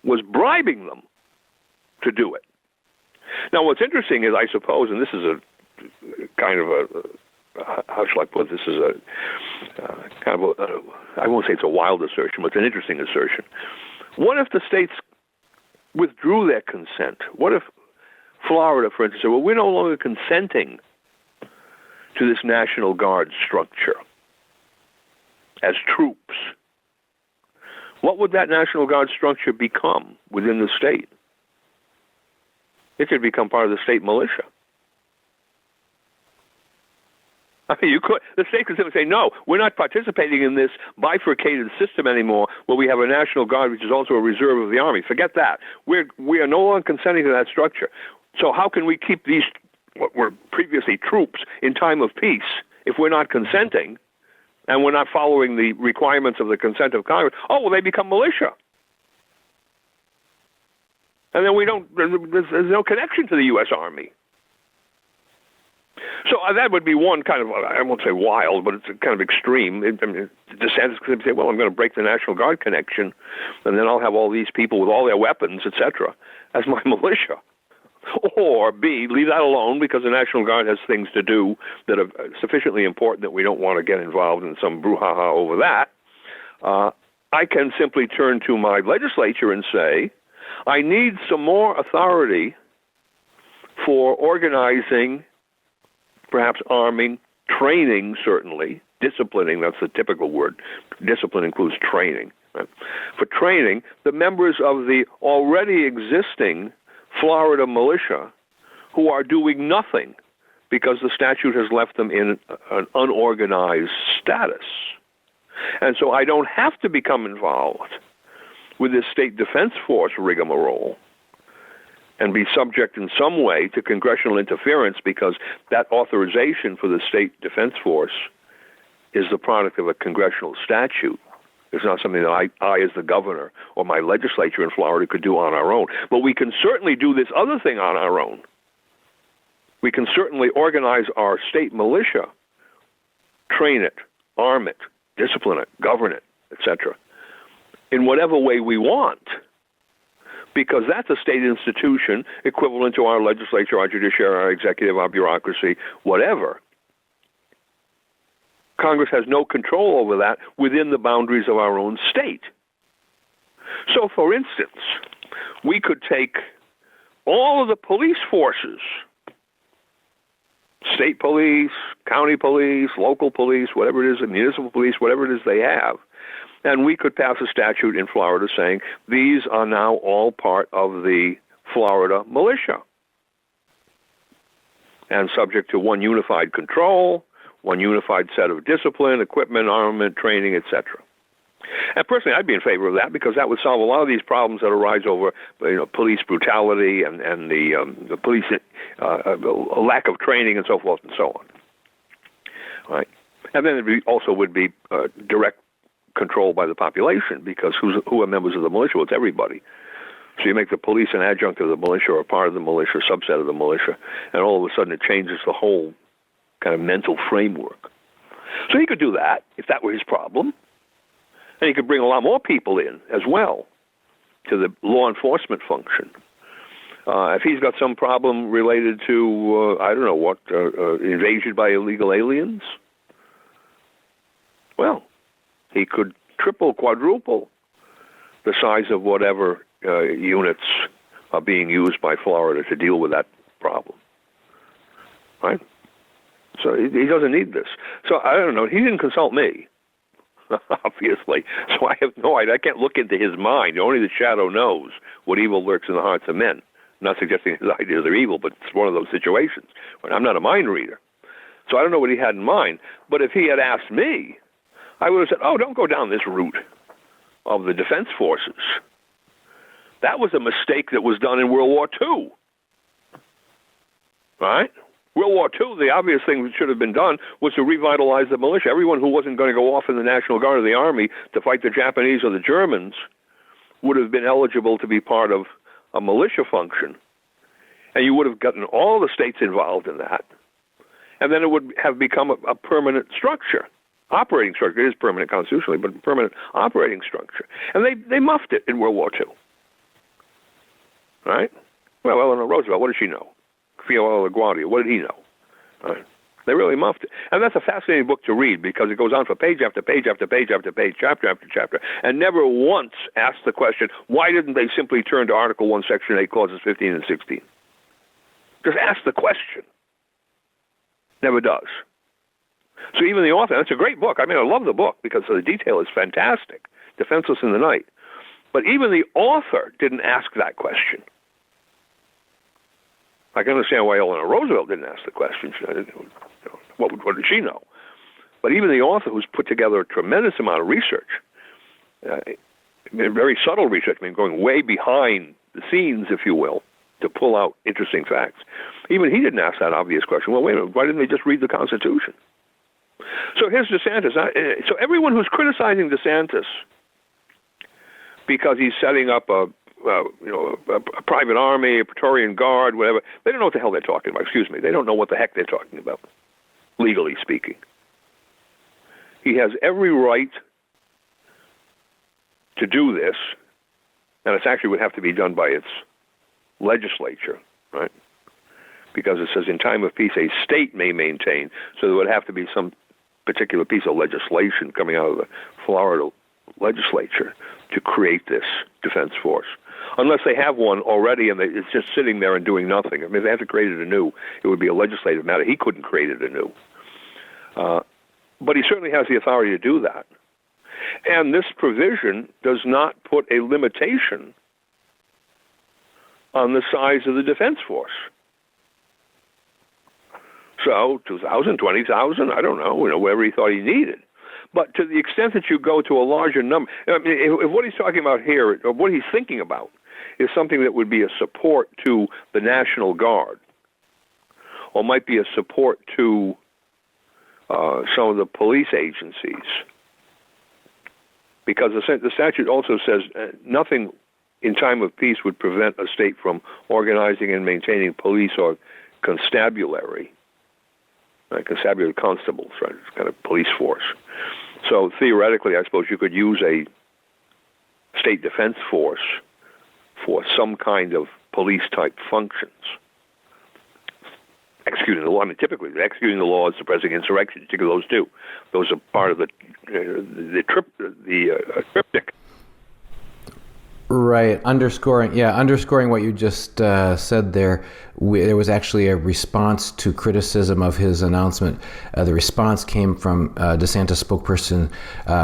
was bribing them to do it. Now, what's interesting is, I suppose, and this is a kind of how shall I put this? Is a kind of I won't say it's a wild assertion, but it's an interesting assertion. What if the states withdrew their consent? What if Florida, for instance, said, well, we're no longer consenting to this National Guard structure as troops? What would that National Guard structure become within the state? It could become part of the state militia. I mean, the state could simply say, no, we're not participating in this bifurcated system anymore where we have a National Guard which is also a reserve of the Army. Forget that. We are no longer consenting to that structure. So how can we keep these, what were previously troops, in time of peace if we're not consenting and we're not following the requirements of the consent of Congress? Oh, well, they become militia. And then there's no connection to the U.S. Army. So that would be one kind of, I won't say wild, but it's kind of extreme. DeSantis could say, well, I'm going to break the National Guard connection, and then I'll have all these people with all their weapons, etc., as my militia. Or B, leave that alone because the National Guard has things to do that are sufficiently important that we don't want to get involved in some brouhaha over that. I can simply turn to my legislature and say, I need some more authority for organizing, perhaps arming, training, certainly, disciplining, that's the typical word. Discipline includes training. Right? For training, the members of the already existing Florida militia who are doing nothing because the statute has left them in an unorganized status. And so I don't have to become involved with this state defense force rigmarole and be subject in some way to congressional interference because that authorization for the state defense force is the product of a congressional statute. It's not something that I as the governor or my legislature in Florida could do on our own. But we can certainly do this other thing on our own. We can certainly organize our state militia, train it, arm it, discipline it, govern it, etc., in whatever way we want, because that's a state institution equivalent to our legislature, our judiciary, our executive, our bureaucracy, whatever. Congress has no control over that within the boundaries of our own state. So, for instance, we could take all of the police forces, state police, county police, local police, whatever it is, municipal police, whatever it is they have, And we could pass a statute in Florida saying these are now all part of the Florida militia and subject to one unified control, one unified set of discipline, equipment, armament, training, etc. And personally, I'd be in favor of that because that would solve a lot of these problems that arise over, police brutality and the police lack of training and so forth and so on. Right, and then it also would be direct control by the population because who are members of the militia? Well, it's everybody. So you make the police an adjunct of the militia or a part of the militia, a subset of the militia, and all of a sudden it changes the whole kind of mental framework. So he could do that if that were his problem. And he could bring a lot more people in as well to the law enforcement function. If he's got some problem related to, invasion by illegal aliens, well, he could triple, quadruple the size of whatever units are being used by Florida to deal with that problem. Right? So he doesn't need this. So I don't know. He didn't consult me. Obviously. So I have no idea. I can't look into his mind. Only the shadow knows what evil lurks in the hearts of men. I'm not suggesting his ideas are evil, but it's one of those situations. I'm not a mind reader. So I don't know what he had in mind. But if he had asked me, I would have said, don't go down this route of the defense forces. That was a mistake that was done in World War II. Right? World War II, the obvious thing that should have been done was to revitalize the militia. Everyone who wasn't going to go off in the National Guard or the Army to fight the Japanese or the Germans would have been eligible to be part of a militia function. And you would have gotten all the states involved in that. And then it would have become a permanent structure, operating structure. It is permanent constitutionally, but a permanent operating structure. And they muffed it in World War II. Right? Well, Eleanor Roosevelt, what did she know? Fiola LaGuardia, what did he know? Right. They really muffed it. And that's a fascinating book to read because it goes on for page after page after page after page, chapter after chapter, and never once asks the question, why didn't they simply turn to Article 1, Section 8, Clauses 15 and 16? Just ask the question. Never does. So even the author, that's a great book. I mean, I love the book because the detail is fantastic. Defenseless in the Night. But even the author didn't ask that question. I can understand why Eleanor Roosevelt didn't ask the question. What did she know? But even the author, who's put together a tremendous amount of research, very subtle research, going way behind the scenes, if you will, to pull out interesting facts, even he didn't ask that obvious question. Well, wait a minute, why didn't they just read the Constitution? So here's DeSantis. So everyone who's criticizing DeSantis because he's setting up a private army, a Praetorian Guard, whatever. They don't know what the hell they're talking about. Excuse me. They don't know what the heck they're talking about, legally speaking. He has every right to do this, and it actually would have to be done by its legislature, right? Because it says in time of peace, a state may maintain. So there would have to be some particular piece of legislation coming out of the Florida legislature to create this defense force. Unless they have one already and it's just sitting there and doing nothing. I mean, if they have to create it anew, it would be a legislative matter. He couldn't create it anew. But he certainly has the authority to do that. And this provision does not put a limitation on the size of the defense force. So 2,000, 20,000, I don't know, whatever he thought he needed. But to the extent that you go to a larger number, I mean, if what he's talking about here, or what he's thinking about, is something that would be a support to the National Guard, or might be a support to some of the police agencies, because the statute also says nothing in time of peace would prevent a state from organizing and maintaining police or constabulary, constabulary constables, right? It's kind of police force. So theoretically, I suppose you could use a state defense force for some kind of police-type functions. Executing the law. I mean, typically, executing the laws, suppressing insurrection, particularly those two. Those are part of the triptych.
Right. Underscoring what you just said there. there was actually a response to criticism of his announcement. The response came from DeSantis spokesperson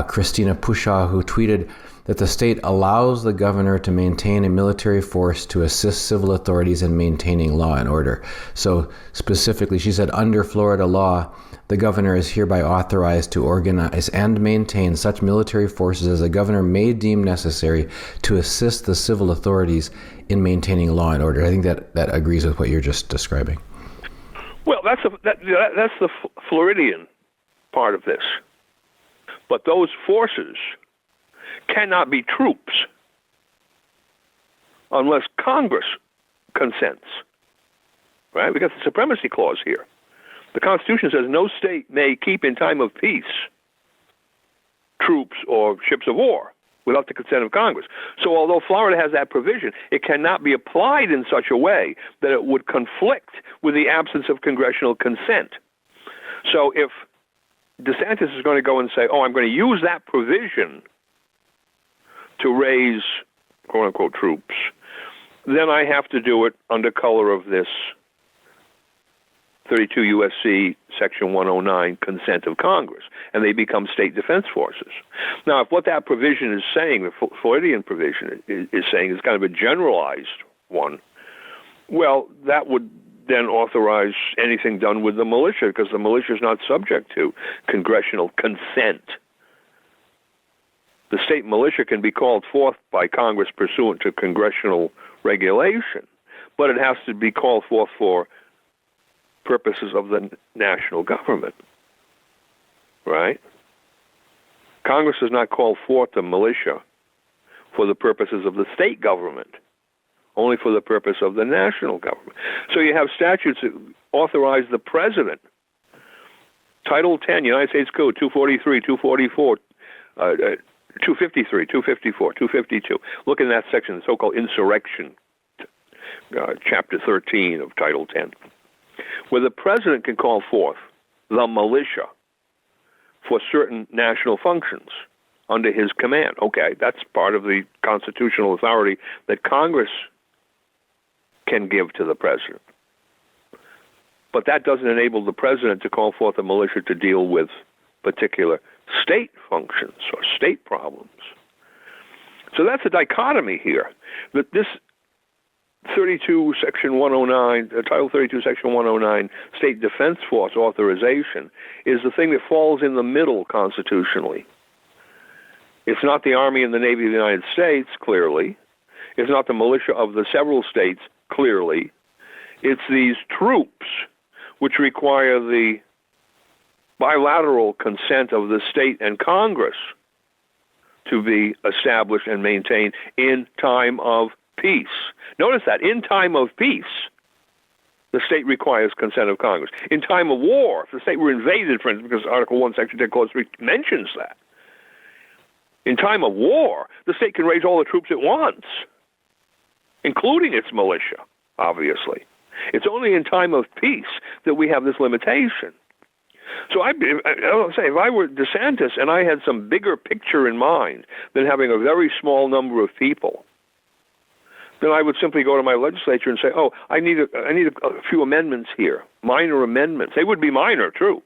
Christina Pushaw, who tweeted that the state allows the governor to maintain a military force to assist civil authorities in maintaining law and order. So specifically, she said, under Florida law, the governor is hereby authorized to organize and maintain such military forces as the governor may deem necessary to assist the civil authorities in maintaining law and order. I think that agrees with what you're just describing.
Well, that's the Floridian part of this. But those forces cannot be troops unless Congress consents, right? We got the supremacy clause here. The Constitution says no state may keep in time of peace troops or ships of war without the consent of Congress. So although Florida has that provision, it cannot be applied in such a way that it would conflict with the absence of congressional consent. So if DeSantis is going to go and say, I'm going to use that provision to raise, quote-unquote, troops, then I have to do it under color of this 32 U.S.C. Section 109, consent of Congress, and they become state defense forces. Now, if what that provision is saying, the Floridian provision is saying, is kind of a generalized one, well, that would then authorize anything done with the militia, because the militia is not subject to congressional consent. The state militia can be called forth by Congress pursuant to congressional regulation, but it has to be called forth for purposes of the national government, right? Congress does not call forth the militia for the purposes of the state government, only for the purpose of the national government. So you have statutes that authorize the president. Title 10, United States Code, 243, 244, 253, 254, 252. Look in that section, the so-called insurrection, Chapter 13 of Title 10, where the president can call forth the militia for certain national functions under his command. Okay, that's part of the constitutional authority that Congress can give to the president. But that doesn't enable the president to call forth a militia to deal with particular state functions or state problems. So that's a dichotomy here. That this 32 Section 109, Title 32 Section 109 State Defense Force authorization is the thing that falls in the middle constitutionally. It's not the Army and the Navy of the United States, clearly. It's not the militia of the several states, clearly. It's these troops which require the bilateral consent of the state and Congress to be established and maintained in time of peace. Notice that, in time of peace, the state requires consent of Congress. In time of war, if the state were invaded, for instance, because Article 1, Section 10, Clause 3 mentions that, in time of war, the state can raise all the troops it wants, including its militia, obviously. It's only in time of peace that we have this limitation. So I'll say, if I were DeSantis and I had some bigger picture in mind than having a very small number of people, then I would simply go to my legislature and say, I need a few amendments here, minor amendments. They would be minor, true.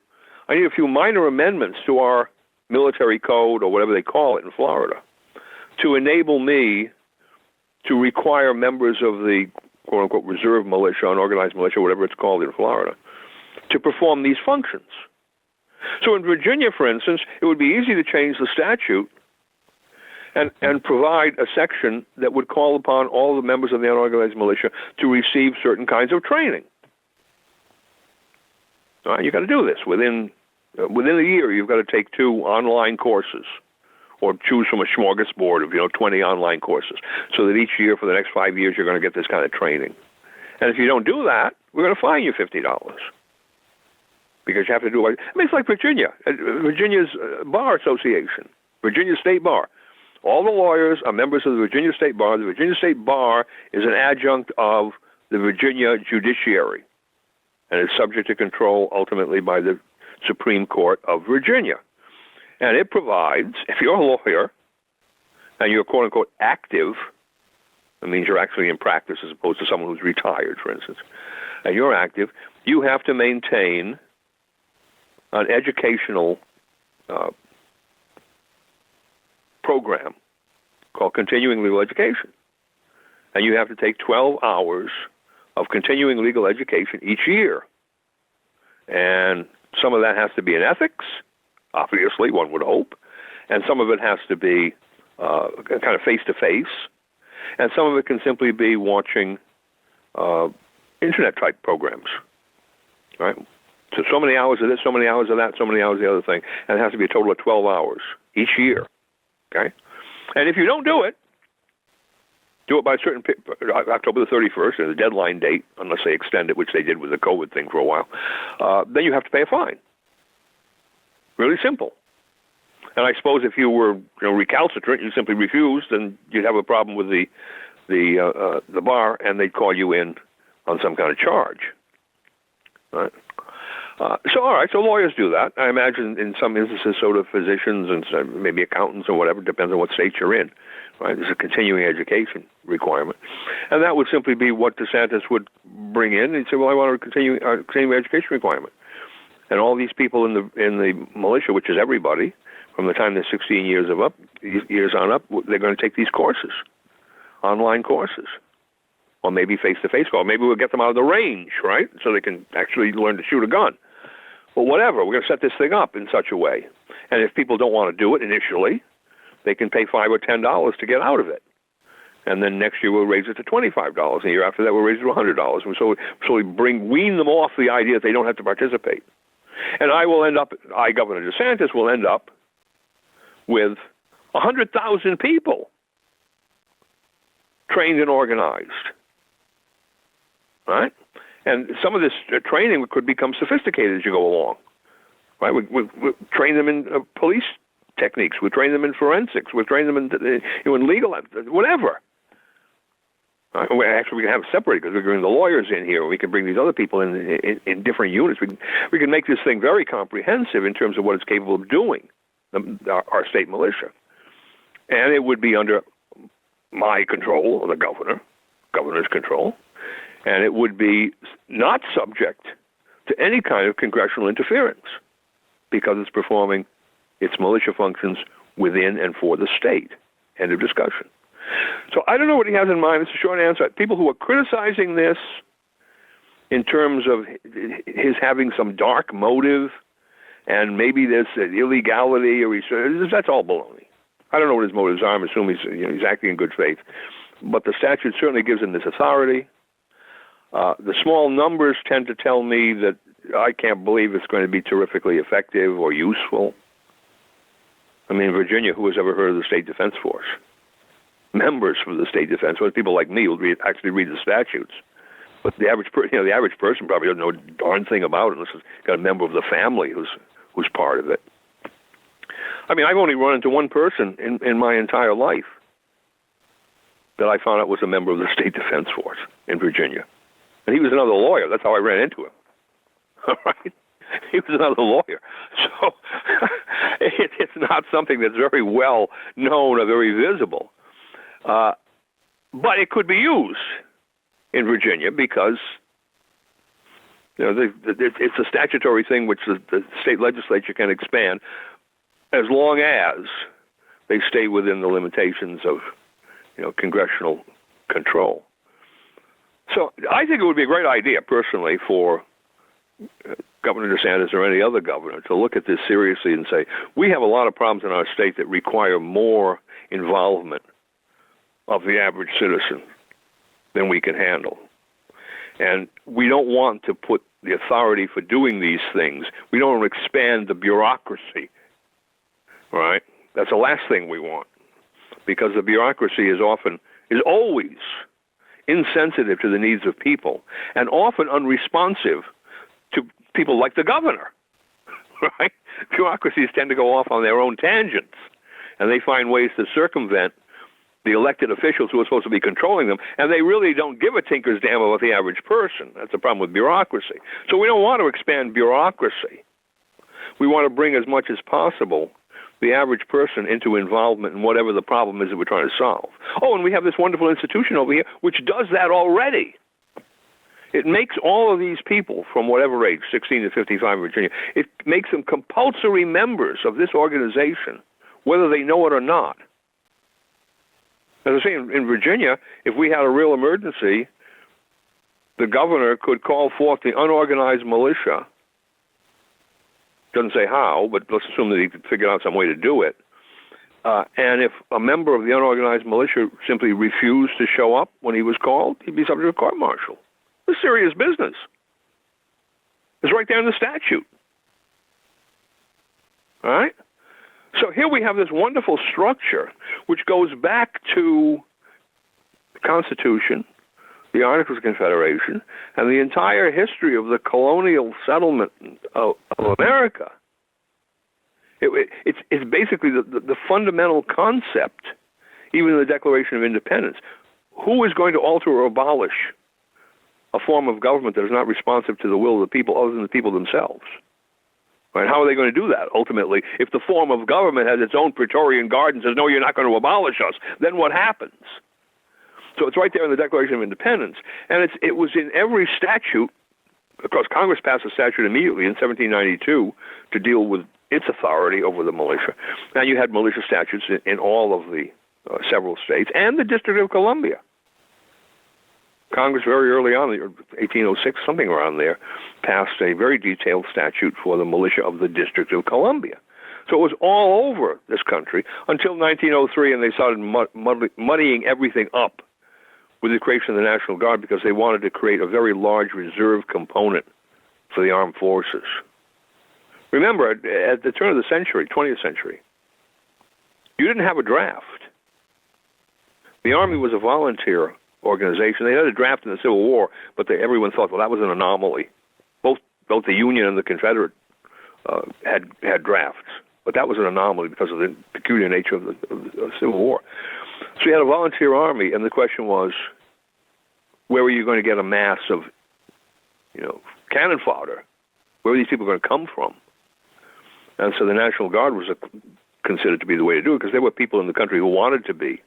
I need a few minor amendments to our military code, or whatever they call it in Florida, to enable me to require members of the quote-unquote reserve militia, unorganized militia, whatever it's called in Florida, to perform these functions. So in Virginia, for instance, it would be easy to change the statute and provide a section that would call upon all the members of the unorganized militia to receive certain kinds of training. All right, you got to do this. Within a year, you've got to take 2 online courses, or choose from a smorgasbord of 20 online courses, so that each year for the next 5 years you're going to get this kind of training. And if you don't do that, we're going to fine you $50. Because you have to do it. It's like Virginia. Virginia's Bar Association, Virginia State Bar. All the lawyers are members of the Virginia State Bar. The Virginia State Bar is an adjunct of the Virginia judiciary, and is subject to control ultimately by the Supreme Court of Virginia. And it provides, if you're a lawyer and you're quote-unquote active, It means you're actually in practice as opposed to someone who's retired, for instance. And you're active. You have to maintain an educational program called continuing legal education. And you have to take 12 hours of continuing legal education each year. And some of that has to be in ethics, obviously, one would hope. And some of it has to be kind of face-to-face. And some of it can simply be watching internet-type programs, right? So many hours of this, so many hours of that, so many hours of the other thing. And it has to be a total of 12 hours each year, okay? And if you don't do it by a certain October the 31st, or the deadline date, unless they extend it, which they did with the COVID thing for a while, then you have to pay a fine. Really simple. And I suppose if you were recalcitrant, you simply refused, then you'd have a problem with the bar, and they'd call you in on some kind of charge. Right? So lawyers do that. I imagine in some instances, so do physicians and maybe accountants or whatever, depends on what state you're in. Right? There's a continuing education requirement. And that would simply be what DeSantis would bring in. He'd say, well, I want a continuing education requirement. And all these people in the militia, which is everybody, from the time they're 16 years on up, they're going to take these courses, online courses, or maybe face-to-face call. Maybe we'll get them out of the range, right, so they can actually learn to shoot a gun. But whatever, we're going to set this thing up in such a way. And if people don't want to do it initially, they can pay $5 or $10 to get out of it. And then next year we'll raise it to $25. And the year after that we'll raise it to $100. And so we wean them off the idea that they don't have to participate. And Governor DeSantis, will end up with 100,000 people trained and organized, right? And some of this training could become sophisticated as you go along, right? We train them in police techniques. We train them in forensics. We train them in legal, whatever. Right? We can have it separated because we bring the lawyers in here. We can bring these other people in different units. We can make this thing very comprehensive in terms of what it's capable of doing, our state militia. And it would be under my control, or the governor's control, and it would be not subject to any kind of congressional interference because it's performing its militia functions within and for the state. End of discussion. So I don't know what he has in mind. It's a short answer. People who are criticizing this in terms of his having some dark motive and maybe there's illegality or that's all baloney. I don't know what his motives are. I'm assuming he's acting in good faith. But the statute certainly gives him this authority. The small numbers tend to tell me that I can't believe it's going to be terrifically effective or useful. I mean, in Virginia, who has ever heard of the State Defense Force? Members for the State Defense Force, people like me will actually read the statutes. But the average person probably doesn't know a darn thing about it unless he's got a member of the family who's part of it. I mean, I've only run into one person in my entire life that I found out was a member of the State Defense Force in Virginia. And he was another lawyer. That's how I ran into him. All right? He was another lawyer. So it's not something that's very well known or very visible. But it could be used in Virginia because it's a statutory thing which the state legislature can expand as long as they stay within the limitations of congressional control. So I think it would be a great idea, personally, for Governor DeSantis or any other governor to look at this seriously and say, we have a lot of problems in our state that require more involvement of the average citizen than we can handle. And we don't want to put the authority for doing these things. We don't want to expand the bureaucracy, right? That's the last thing we want, because the bureaucracy is always insensitive to the needs of people and often unresponsive to people like the governor, right? Bureaucracies tend to go off on their own tangents, and they find ways to circumvent the elected officials who are supposed to be controlling them, and they really don't give a tinker's damn about the average person. That's the problem with bureaucracy. So we don't want to expand bureaucracy. We want to bring as much as possible the average person into involvement in whatever the problem is that we're trying to solve. Oh, and we have this wonderful institution over here which does that already. It makes all of these people from whatever age, 16 to 55 in Virginia, it makes them compulsory members of this organization, whether they know it or not. As I say, in Virginia, if we had a real emergency, the governor could call forth the unorganized militia. Doesn't say how, but let's assume that he could figure out some way to do it. And if a member of the unorganized militia simply refused to show up when he was called, he'd be subject to a court-martial. It's serious business. It's right there in the statute. All right? So here we have this wonderful structure which goes back to the Constitution, the Articles of Confederation, and the entire history of the colonial settlement of America. It's basically the fundamental concept, even in the Declaration of Independence. Who is going to alter or abolish a form of government that is not responsive to the will of the people other than the people themselves? Right? How are they going to do that, ultimately? If the form of government has its own Praetorian Guard and says, no, you're not going to abolish us, then what happens? So it's right there in the Declaration of Independence. And it was in every statute, because Congress passed a statute immediately in 1792 to deal with its authority over the militia. Now you had militia statutes in all of the several states and the District of Columbia. Congress very early on, 1806, something around there, passed a very detailed statute for the militia of the District of Columbia. So it was all over this country until 1903, and they started muddying everything up with the creation of the National Guard because they wanted to create a very large reserve component for the armed forces. Remember, at the turn of the century, 20th century, you didn't have a draft. The Army was a volunteer organization. They had a draft in the Civil War, but everyone thought, well, that was an anomaly. Both the Union and the Confederate had drafts, but that was an anomaly because of the peculiar nature of the Civil War. So you had a volunteer army, and the question was, where were you going to get a mass of, cannon fodder? Where were these people going to come from? And so the National Guard was considered to be the way to do it because there were people in the country who wanted to be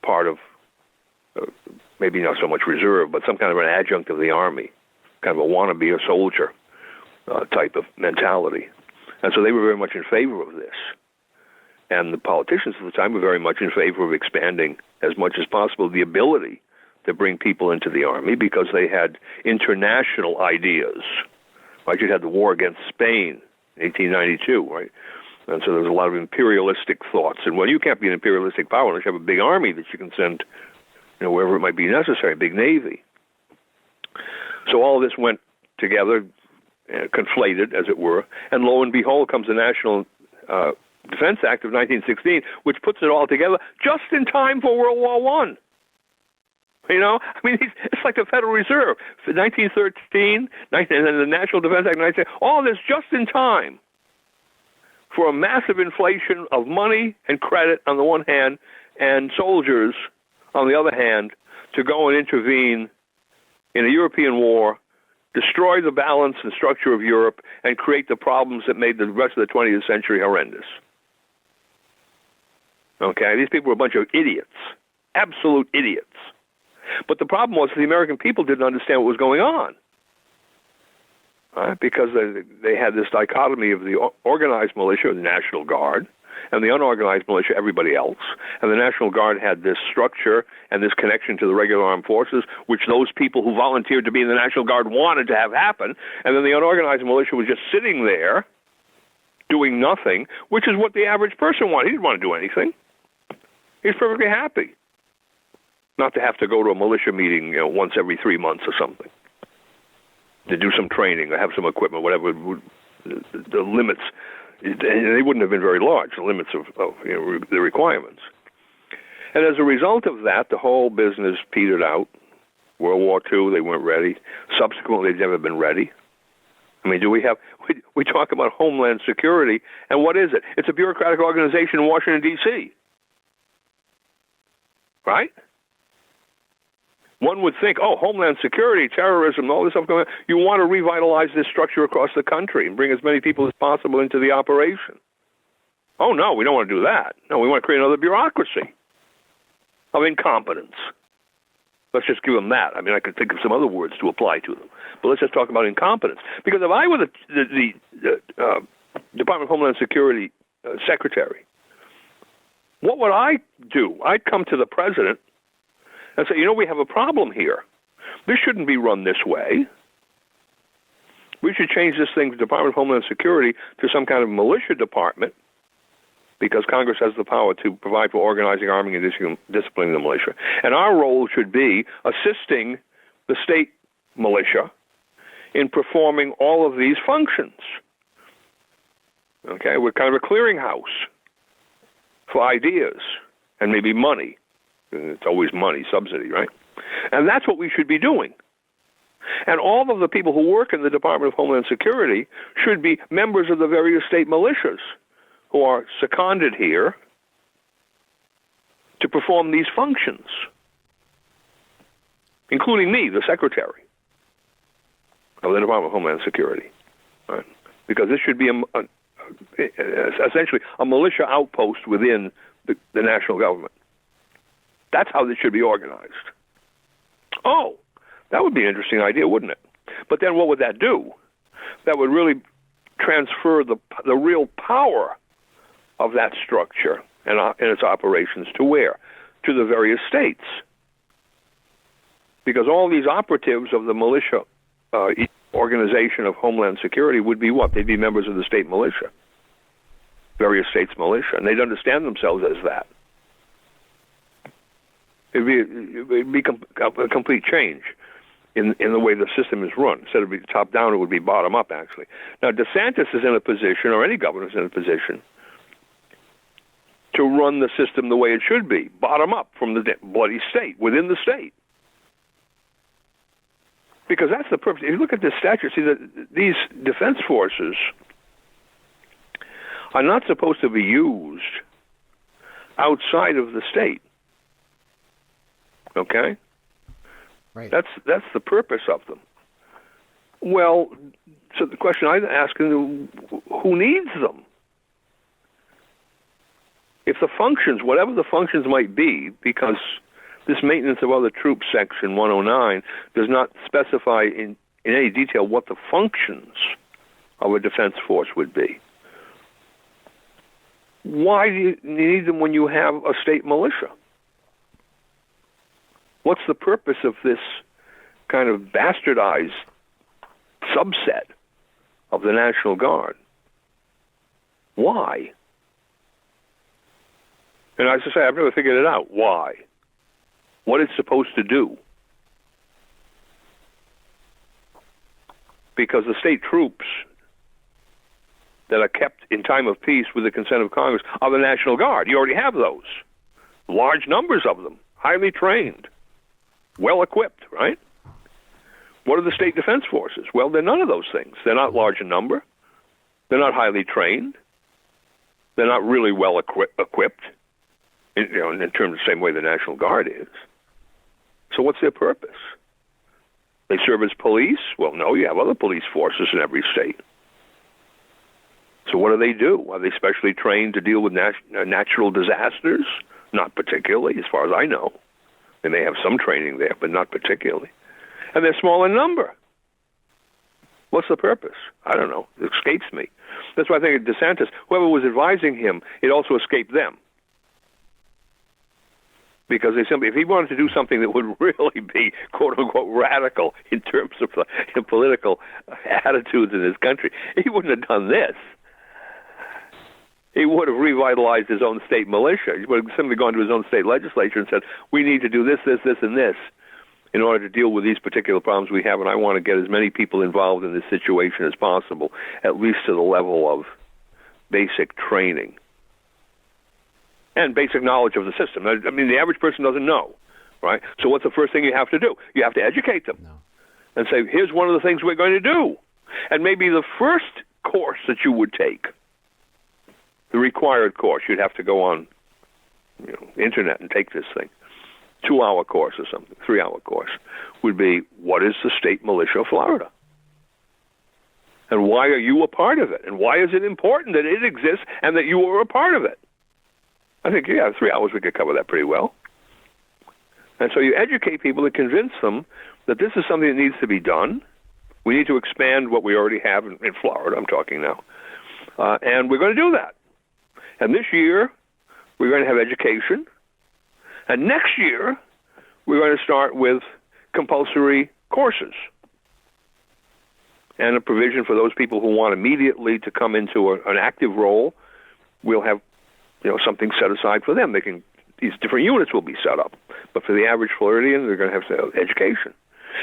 part of maybe not so much reserve, but some kind of an adjunct of the Army, kind of a wannabe or soldier type of mentality. And so they were very much in favor of this. And the politicians at the time were very much in favor of expanding as much as possible the ability to bring people into the Army because they had international ideas. Like you had the war against Spain in 1892, right? And so there was a lot of imperialistic thoughts. And, well, you can't be an imperialistic power unless you have a big army that you can send wherever it might be necessary, a big navy. So all of this went together, conflated, as it were, and lo and behold comes the National Defense Act of 1916, which puts it all together just in time for World War I. It's like the Federal Reserve. 1913, and then the National Defense Act of 1916, all this just in time for a massive inflation of money and credit on the one hand, and soldiers on the other hand, to go and intervene in a European war, destroy the balance and structure of Europe, and create the problems that made the rest of the 20th century horrendous. Okay, these people were a bunch of idiots, absolute idiots. But the problem was the American people didn't understand what was going on, right? Because they had this dichotomy of the organized militia, the National Guard, and the unorganized militia, everybody else. And the National Guard had this structure and this connection to the regular armed forces, which those people who volunteered to be in the National Guard wanted to have happen. And then the unorganized militia was just sitting there doing nothing, which is what the average person wanted. He didn't want to do anything. He was perfectly happy not to have to go to a militia meeting once every 3 months or something, to do some training or have some equipment, whatever. The limits, they wouldn't have been very large, the limits of the requirements. And as a result of that, the whole business petered out. World War II, they weren't ready. Subsequently, they've never been ready. We talk about Homeland Security, and what is it? It's a bureaucratic organization in Washington, D.C., right? One would think, Homeland Security, terrorism, all this stuff going on. You want to revitalize this structure across the country and bring as many people as possible into the operation. Oh, no, we don't want to do that. No, we want to create another bureaucracy of incompetence. Let's just give them that. I mean, I could think of some other words to apply to them. But let's just talk about incompetence. Because if I were the Department of Homeland Security secretary, what would I do? I'd come to the president and say, we have a problem here. This shouldn't be run this way. We should change this thing to Department of Homeland Security to some kind of militia department, because Congress has the power to provide for organizing, arming, and disciplining the militia. And our role should be assisting the state militia in performing all of these functions. Okay, we're kind of a clearinghouse for ideas and maybe money. It's always money, subsidy, right? And that's what we should be doing. And all of the people who work in the Department of Homeland Security should be members of the various state militias who are seconded here to perform these functions, including me, the secretary of the Department of Homeland Security, right? Because this should be essentially a militia outpost within the national government. That's how this should be organized. Oh, that would be an interesting idea, wouldn't it? But then what would that do? That would really transfer the real power of that structure and its operations to where? To the various states. Because all these operatives of the militia organization of Homeland Security would be what? They'd be members of the state militia, various states' militia, and they'd understand themselves as that. It'd be a complete change in the way the system is run. Instead of being top down, it would be bottom up, actually. Now, DeSantis is in a position, or any governor is in a position, to run the system the way it should be, bottom up from the bloody state, within the state. Because that's the purpose. If you look at this statute, see that these defense forces are not supposed to be used outside of the state. Okay?
Right.
That's the purpose of them. Well, so the question I ask is, who needs them? If the functions, whatever the functions might be, because this maintenance of other troops section 109 does not specify in any detail what the functions of a defense force would be. Why do you need them when you have a state militia? What's the purpose of this kind of bastardized subset of the National Guard? Why? And as I say, I've never figured it out. Why? What it's supposed to do? Because the state troops that are kept in time of peace with the consent of Congress are the National Guard. You already have those. Large numbers of them, highly trained, well-equipped, right? What are the state defense forces? Well, they're none of those things. They're not large in number. They're not highly trained. They're not really well-equipped. In terms of the same way the National Guard is. So what's their purpose? They serve as police? Well, no, you have other police forces in every state. So what do? Are they specially trained to deal with natural disasters? Not particularly, as far as I know. They may have some training there, but not particularly. And they're small in number. What's the purpose? I don't know. It escapes me. That's why I think DeSantis, whoever was advising him, it also escaped them. Because they simply, if he wanted to do something that would really be, quote unquote, radical in terms of the political attitudes in his country, he wouldn't have done this. He would have revitalized his own state militia. He would have simply gone to his own state legislature and said, we need to do this, this, this, and this in order to deal with these particular problems we have, and I want to get as many people involved in this situation as possible, at least to the level of basic training and basic knowledge of the system. I mean, the average person doesn't know, right? So what's the first thing you have to do? You have to educate them and say, here's one of the things we're going to do. And maybe the first course that you would take, the required course, you'd have to go on internet and take this thing, 2-hour course or something, 3-hour course, would be, what is the state militia of Florida? And why are you a part of it? And why is it important that it exists and that you are a part of it? I think, 3 hours we could cover that pretty well. And so you educate people and convince them that this is something that needs to be done. We need to expand what we already have in Florida, I'm talking now. And we're going to do that. And this year, we're going to have education. And next year, we're going to start with compulsory courses and a provision for those people who want immediately to come into an active role. We'll have, something set aside for them. These different units will be set up. But for the average Floridian, they're going to have education.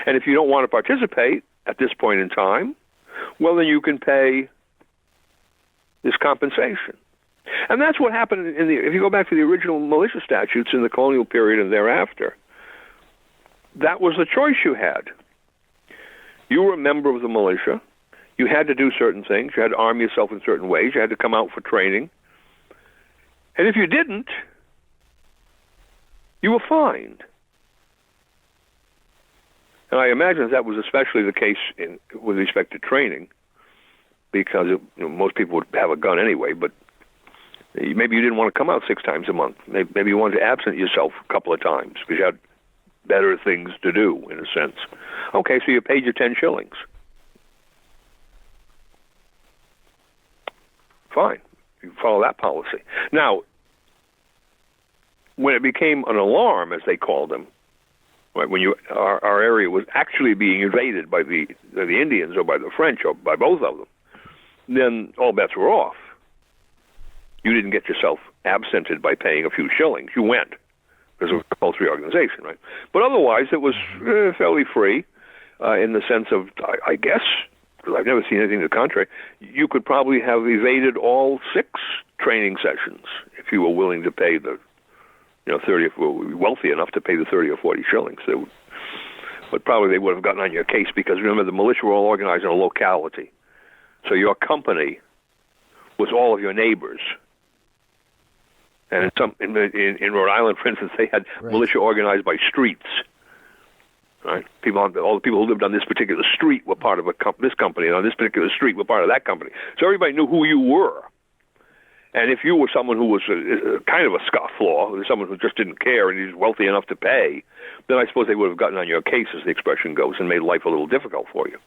And if you don't want to participate at this point in time, well, then you can pay this compensation. And that's what happened if you go back to the original militia statutes in the colonial period and thereafter. That was the choice you had. You were a member of the militia. You had to do certain things. You had to arm yourself in certain ways. You had to come out for training. And if you didn't, you were fined. And I imagine that was especially the case with respect to training, because most people would have a gun anyway, but maybe you didn't want to come out 6 times a month. Maybe you wanted to absent yourself a couple of times because you had better things to do, in a sense. Okay, so you paid your 10 shillings. Fine. You follow that policy. Now, when it became an alarm, as they called them, right, when our area was actually being invaded by the Indians or by the French or by both of them, then all bets were off. You didn't get yourself absented by paying a few shillings. You went. Because it was a compulsory organization, right? But otherwise, it was fairly free in the sense of, I guess, because I've never seen anything to the contrary, you could probably have evaded all 6 training sessions if you were willing to pay the, 30, if you were wealthy enough to pay the 30 or 40 shillings. But probably they would have gotten on your case because, remember, the militia were all organized in a locality. So your company was all of your neighbors. And in Rhode Island, for instance, they had militia organized by streets. Right? All the people who lived on this particular street were part of this company, and on this particular street were part of that company. So everybody knew who you were. And if you were someone who was kind of a scofflaw, someone who just didn't care and he was wealthy enough to pay, then I suppose they would have gotten on your case, as the expression goes, and made life a little difficult for you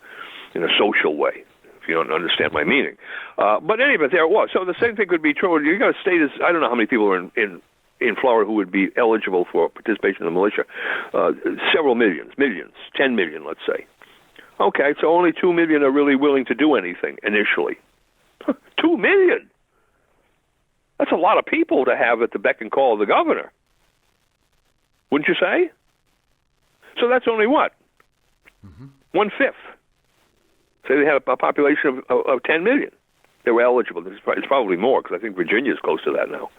in a social way. You don't understand my meaning. But anyway, there it was. So the same thing could be true. You got a state is, I don't know how many people are in Florida who would be eligible for participation in the militia. Several millions, 10 million, let's say. Okay, so only 2 million are really willing to do anything initially. 2 million? That's a lot of people to have at the beck and call of the governor. Wouldn't you say? So that's only what? 1/5. Say they had a population of 10 million. They were eligible. It's probably more, because I think Virginia is close to that now.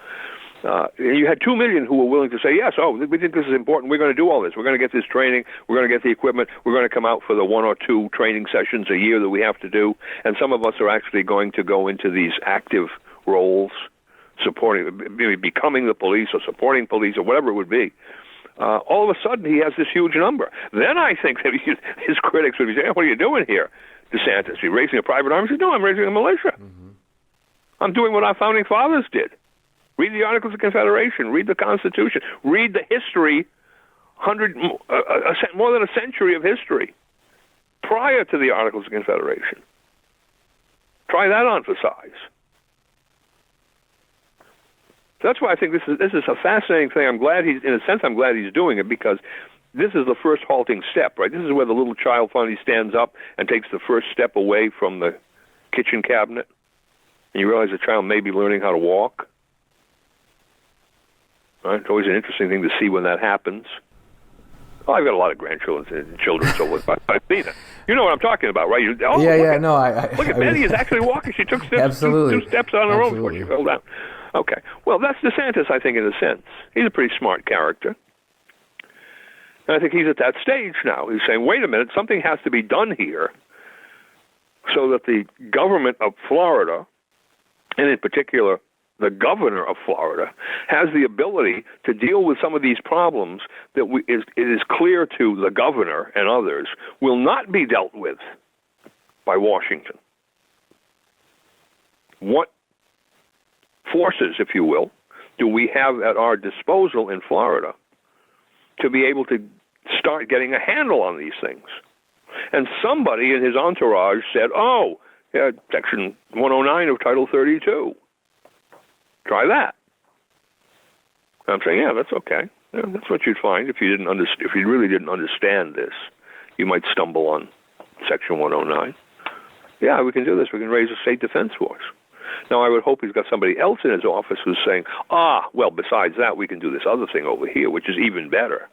You had 2 million who were willing to say, yes, we think this is important. We're going to do all this. We're going to get this training. We're going to get the equipment. We're going to come out for the 1 or 2 training sessions a year that we have to do. And some of us are actually going to go into these active roles, becoming the police or supporting police or whatever it would be. All of a sudden, he has this huge number. Then I think that his critics would be saying, what are you doing here, DeSantis? You're raising a private army? He said, no, I'm raising a militia. I'm doing what our founding fathers did. Read the Articles of Confederation. Read the Constitution. Read the history, more than a century of history prior to the Articles of Confederation. Try that on for size. That's why I think this is a fascinating thing. I'm glad he's doing it, because this is the first halting step, right? This is where the little child finally stands up and takes the first step away from the kitchen cabinet, and you realize the child may be learning how to walk. Right? It's always an interesting thing to see when that happens. Oh, I've got a lot of grandchildren and children, so I've seen it. You know what I'm talking about, right? Look at Betty is actually walking. She took two steps on her own before she fell down. Okay. Well, that's DeSantis, I think, in a sense. He's a pretty smart character. And I think he's at that stage now. He's saying, wait a minute, something has to be done here so that the government of Florida, and in particular the governor of Florida, has the ability to deal with some of these problems that it is clear to the governor and others will not be dealt with by Washington. what forces, if you will, do we have at our disposal in Florida to be able to start getting a handle on these things? And somebody in his entourage said, oh, yeah, Section 109 of Title 32. Try that. I'm saying, yeah, that's okay. Yeah, that's what you'd find if you really didn't understand this. You might stumble on Section 109. Yeah, we can do this. We can raise a state defense force. Now, I would hope he's got somebody else in his office who's saying, well, besides that, we can do this other thing over here, which is even better,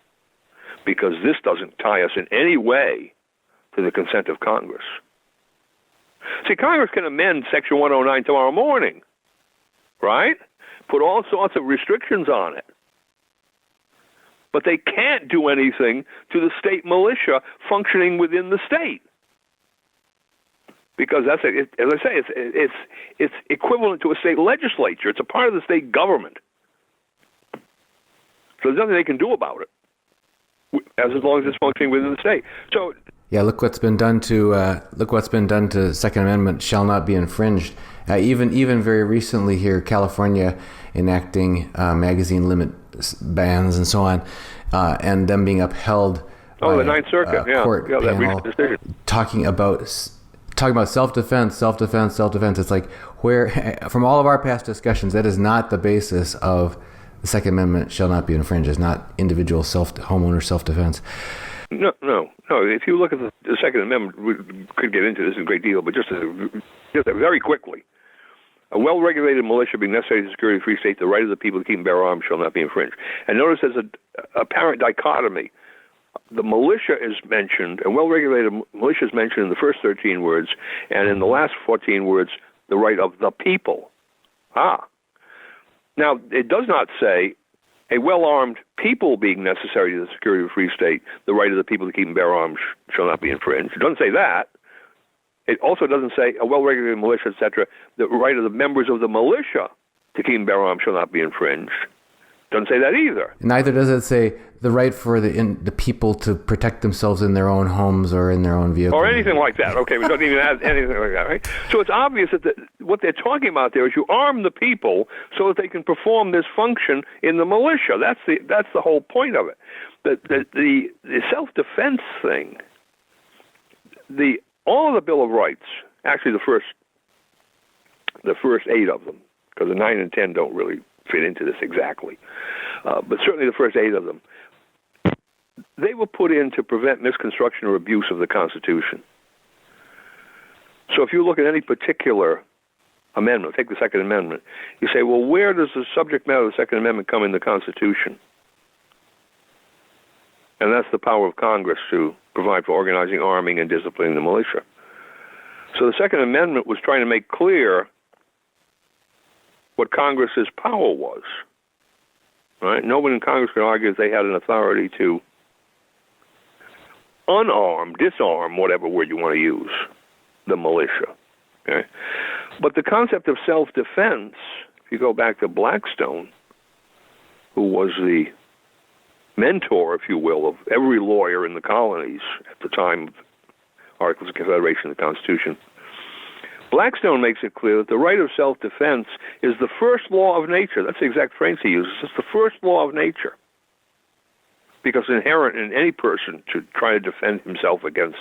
because this doesn't tie us in any way to the consent of Congress. See, Congress can amend Section 109 tomorrow morning, right? Put all sorts of restrictions on it. But they can't do anything to the state militia functioning within the state. Because as I say, it's equivalent to a state legislature. It's a part of the state government. So there's nothing they can do about it, as long as it's functioning within the state. So
yeah, look what's been done to Second Amendment shall not be infringed. Even very recently here, California enacting magazine limit bans and so on, and them being upheld.
The Ninth Circuit,
court
that
panel
recent decision.
talking about self-defense. It's like, where, from all of our past discussions, that is not the basis of the Second Amendment shall not be infringed. It's not individual homeowner self-defense.
No. If you look at the Second Amendment, we could get into this in a great deal, but just very quickly, a well-regulated militia being necessary to secure the free state, the right of the people to keep and bear arms shall not be infringed. And notice there's a apparent dichotomy. The militia is mentioned, a well-regulated militia is mentioned in the first 13 words, and in the last 14 words, the right of the people. Now, it does not say a well-armed people being necessary to the security of a free state, the right of the people to keep and bear arms shall not be infringed. It doesn't say that. It also doesn't say a well-regulated militia, etc., the right of the members of the militia to keep and bear arms shall not be infringed. Doesn't say that either.
Neither does it say the right for the people to protect themselves in their own homes or in their own vehicles.
Or anything like that. Okay, we don't even have anything like that, right? So it's obvious that what they're talking about there is you arm the people so that they can perform this function in the militia. That's the whole point of it. The self-defense thing, all of the Bill of Rights, actually the first 8 of them, because the 9 and 10 don't really fit into this exactly, but certainly the first 8 of them, they were put in to prevent misconstruction or abuse of the Constitution. So if you look at any particular amendment, take the Second Amendment, you say, well, where does the subject matter of the Second Amendment come in the Constitution? And that's the power of Congress to provide for organizing, arming, and disciplining the militia. So the Second Amendment was trying to make clear what Congress's power was. Right? Nobody in Congress could argue that they had an authority to unarm, disarm, whatever word you want to use, the militia. Okay? But the concept of self-defense, if you go back to Blackstone, who was the mentor, if you will, of every lawyer in the colonies at the time of Articles of Confederation and the Constitution, Blackstone makes it clear that the right of self-defense is the first law of nature. That's the exact phrase he uses. It's the first law of nature, because it's inherent in any person to try to defend himself against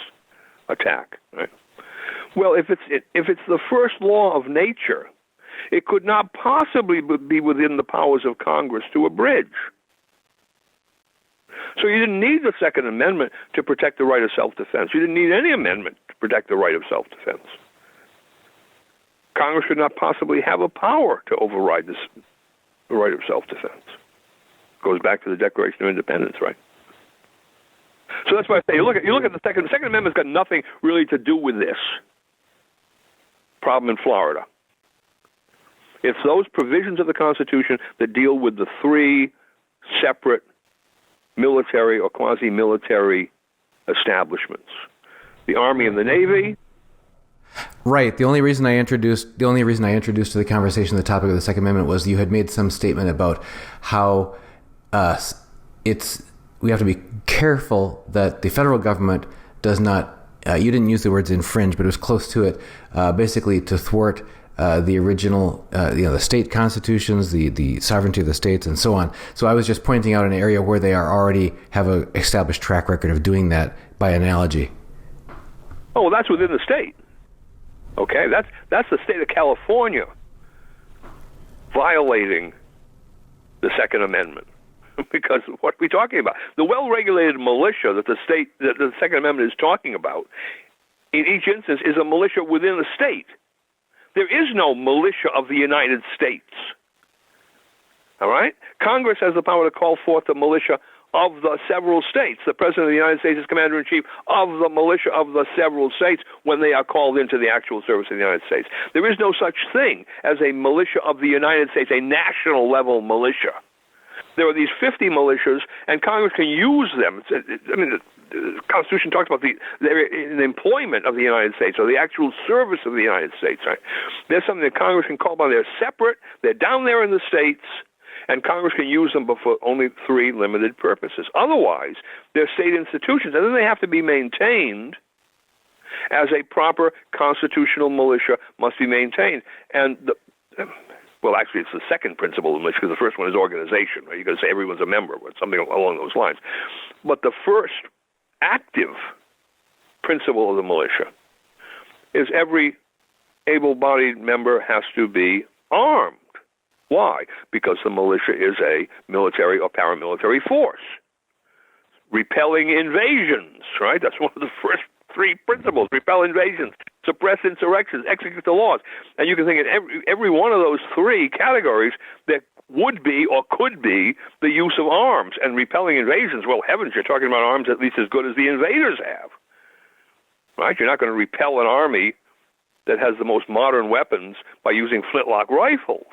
attack. Right? Well, if it's the first law of nature, it could not possibly be within the powers of Congress to abridge. So you didn't need the Second Amendment to protect the right of self-defense. You didn't need any amendment to protect the right of self-defense. Congress could not possibly have a power to override the right of self-defense. Goes back to the Declaration of Independence, right? So that's why I say you look at the Second Amendment's got nothing really to do with this problem in Florida. It's those provisions of the Constitution that deal with the 3 separate military or quasi-military establishments: the Army and the Navy.
Right. The only reason I introduced to the conversation the topic of the Second Amendment was you had made some statement about how we have to be careful that the federal government does not. You didn't use the words infringe, but it was close to it. Basically, to thwart the original, the state constitutions, the sovereignty of the states, and so on. So I was just pointing out an area where they already have an established track record of doing that by analogy.
Oh, well, that's within the state. Okay, that's the state of California violating the Second Amendment. Because what we're talking about, the well-regulated militia that the Second Amendment is talking about, in each instance, is a militia within the state. There is no militia of the United States. All right? Congress has the power to call forth the militia of the several states. The President of the United States is Commander-in-Chief of the militia of the several states when they are called into the actual service of the United States. There is no such thing as a militia of the United States, a national-level militia. There are these 50 militias, and Congress can use them. The Constitution talks about the employment of the United States, or the actual service of the United States. Right? There's something that Congress can call upon. They're separate. They're down there in the states, and Congress can use them for only 3 limited purposes. Otherwise, they're state institutions, and then they have to be maintained as a proper constitutional militia must be maintained. And well, actually, it's the second principle in militia, because the first one is organization. Right? You're going to say everyone's a member, but something along those lines. But the first active principle of the militia is every able-bodied member has to be armed. Why? Because the militia is a military or paramilitary force. Repelling invasions, right? That's one of the first 3 principles. Repel invasions, suppress insurrections, execute the laws. And you can think in every one of those 3 categories there would be or could be the use of arms. And repelling invasions, well, heavens, you're talking about arms at least as good as the invaders have. Right? You're not going to repel an army that has the most modern weapons by using flintlock rifles.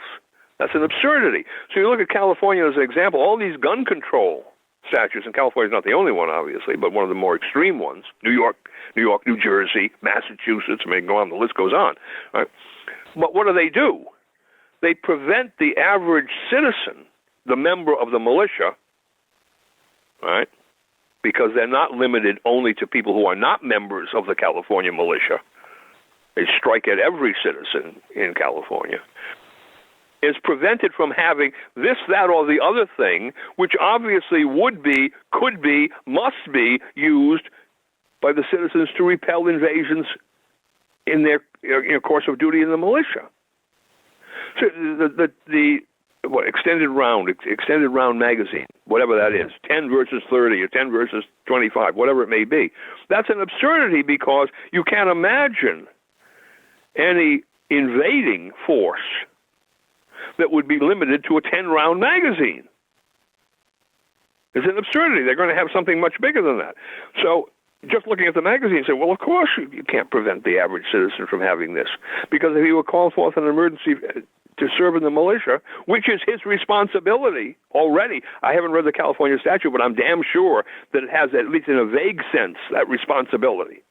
That's an absurdity. So you look at California as an example, all these gun control statutes, and California is not the only one, obviously, but one of the more extreme ones, New York, New Jersey, Massachusetts, I mean, go on, the list goes on. Right? But what do? They prevent the average citizen, the member of the militia, right, because they're not limited only to people who are not members of the California militia. They strike at every citizen in California. Is prevented from having this, that, or the other thing, which obviously would be, could be, must be used by the citizens to repel invasions in their course of duty in the militia. So the extended round magazine, whatever that is, 10 versus 30 or 10 versus 25, whatever it may be, that's an absurdity because you can't imagine any invading force that would be limited to a 10-round magazine. It's an absurdity. They're going to have something much bigger than that. So just looking at the magazine, say, well, of course you can't prevent the average citizen from having this, because if he were called forth an emergency to serve in the militia, which is his responsibility already. I haven't read the California statute, but I'm damn sure that it has, at least in a vague sense, that responsibility.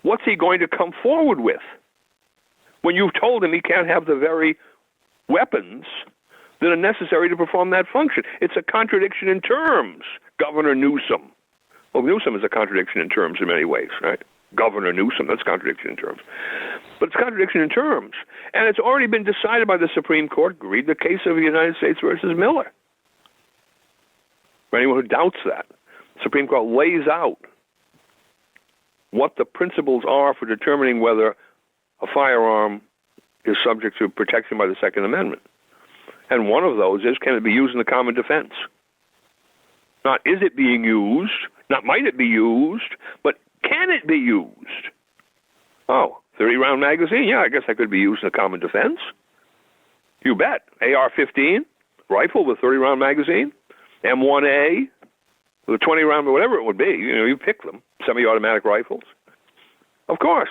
What's he going to come forward with when you've told him he can't have the very weapons that are necessary to perform that function? It's a contradiction in terms, Governor Newsom. Well, Newsom is a contradiction in terms in many ways, right? Governor Newsom, that's contradiction in terms. But it's contradiction in terms. And it's already been decided by the Supreme Court. Read the case of the United States versus Miller. For anyone who doubts that, the Supreme Court lays out what the principles are for determining whether a firearm is subject to protection by the Second Amendment. And one of those is, can it be used in the common defense? Not is it being used, not might it be used, but can it be used? Oh, 30-round magazine? Yeah, I guess that could be used in the common defense. You bet. AR-15, rifle with 30-round magazine, M1A with a 20-round, whatever it would be. You pick them, semi-automatic rifles. Of course.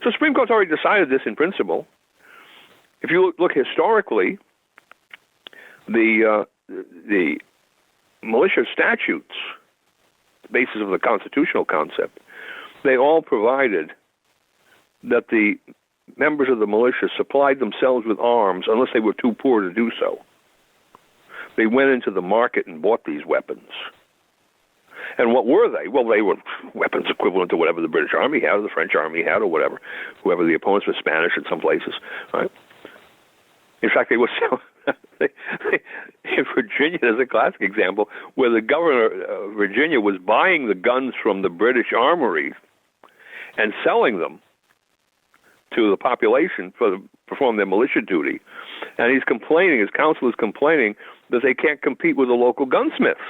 So the Supreme Court's already decided this in principle. If you look historically, the militia statutes, the basis of the constitutional concept, they all provided that the members of the militia supplied themselves with arms unless they were too poor to do so. They went into the market and bought these weapons. And what were they? Well, they were weapons equivalent to whatever the British Army had or the French Army had or whatever, whoever the opponents were Spanish in some places, right? In fact, they were so... in Virginia, there's a classic example where the governor of Virginia was buying the guns from the British armory and selling them to the population to perform their militia duty. And he's complaining, his council is complaining that they can't compete with the local gunsmiths.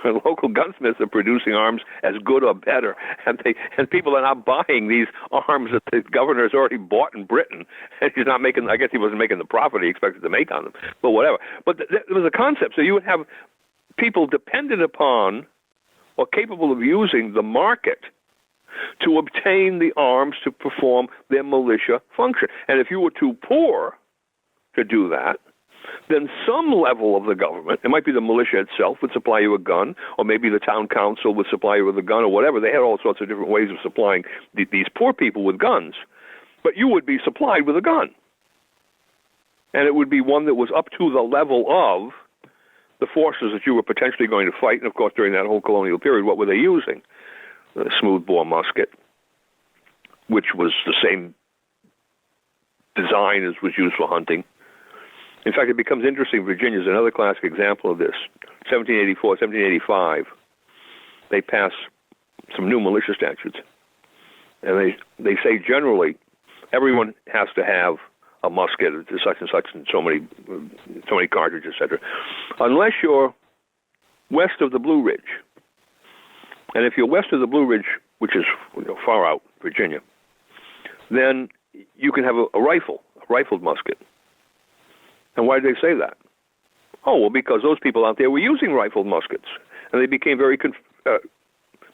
The local gunsmiths are producing arms as good or better, and people are not buying these arms that the governor has already bought in Britain, and he's not making. I guess he wasn't making the profit he expected to make on them, but whatever. But there was a concept, so you would have people dependent upon or capable of using the market to obtain the arms to perform their militia function. And if you were too poor to do that, then some level of the government, it might be the militia itself, would supply you a gun, or maybe the town council would supply you with a gun or whatever. They had all sorts of different ways of supplying these poor people with guns. But you would be supplied with a gun. And it would be one that was up to the level of the forces that you were potentially going to fight. And, of course, during that whole colonial period, what were they using? A smoothbore musket, which was the same design as was used for hunting. In fact, it becomes interesting. Virginia is another classic example of this. 1784, 1785, they pass some new militia statutes. And they say generally everyone has to have a musket, such and so many cartridges, etc., unless you're west of the Blue Ridge. And if you're west of the Blue Ridge, which is far out, Virginia, then you can have a rifled musket. And why did they say that? Oh, well, because those people out there were using rifled muskets, and they became very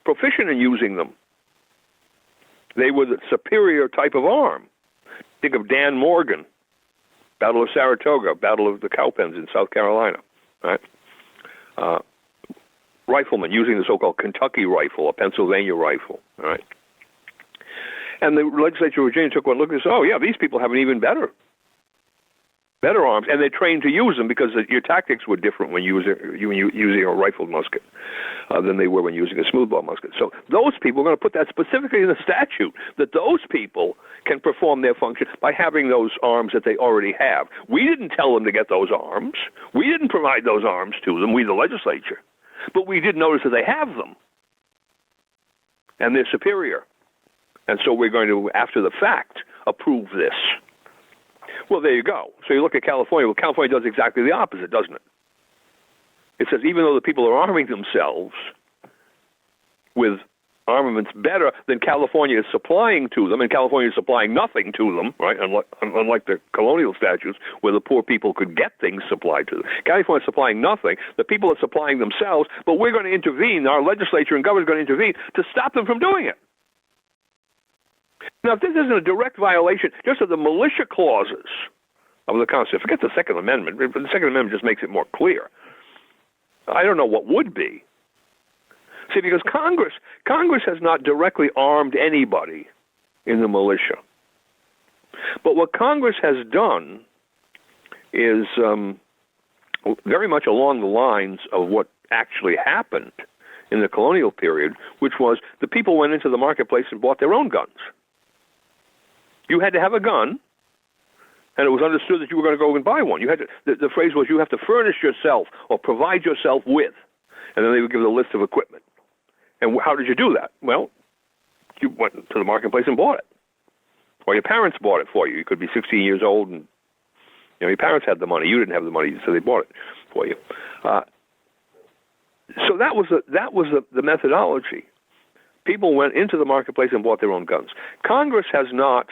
proficient in using them. They were the superior type of arm. Think of Dan Morgan, Battle of Saratoga, Battle of the Cowpens in South Carolina, right? Riflemen using the so-called Kentucky rifle, a Pennsylvania rifle, all right? And the legislature of Virginia took one look and said, oh, yeah, these people have an even better arms, and they're trained to use them because your tactics were different when using a rifled musket than they were when using a smoothbore musket. So those people are going to put that specifically in the statute, that those people can perform their function by having those arms that they already have. We didn't tell them to get those arms. We didn't provide those arms to them, we the legislature. But we did notice that they have them, and they're superior. And so we're going to, after the fact, approve this. Well, there you go. So you look at California. Well, California does exactly the opposite, doesn't it? It says even though the people are arming themselves with armaments better than California is supplying to them, and California is supplying nothing to them, right? Unlike the colonial statutes where the poor people could get things supplied to them. California is supplying nothing. The people are supplying themselves, but we're going to intervene. Our legislature and government are going to intervene to stop them from doing it. Now, if this isn't a direct violation just of the militia clauses of the Constitution, forget the Second Amendment. The Second Amendment just makes it more clear. I don't know what would be. See, because Congress has not directly armed anybody in the militia. But what Congress has done is very much along the lines of what actually happened in the colonial period, which was the people went into the marketplace and bought their own guns. You had to have a gun, and it was understood that you were going to go and buy one. You had to, the phrase was, you have to furnish yourself or provide yourself with, and then they would give a list of equipment. And how did you do that? Well, you went to the marketplace and bought it, or your parents bought it for you. You could be 16 years old, and your parents had the money. You didn't have the money, so they bought it for you. So that was the methodology. People went into the marketplace and bought their own guns. Congress has not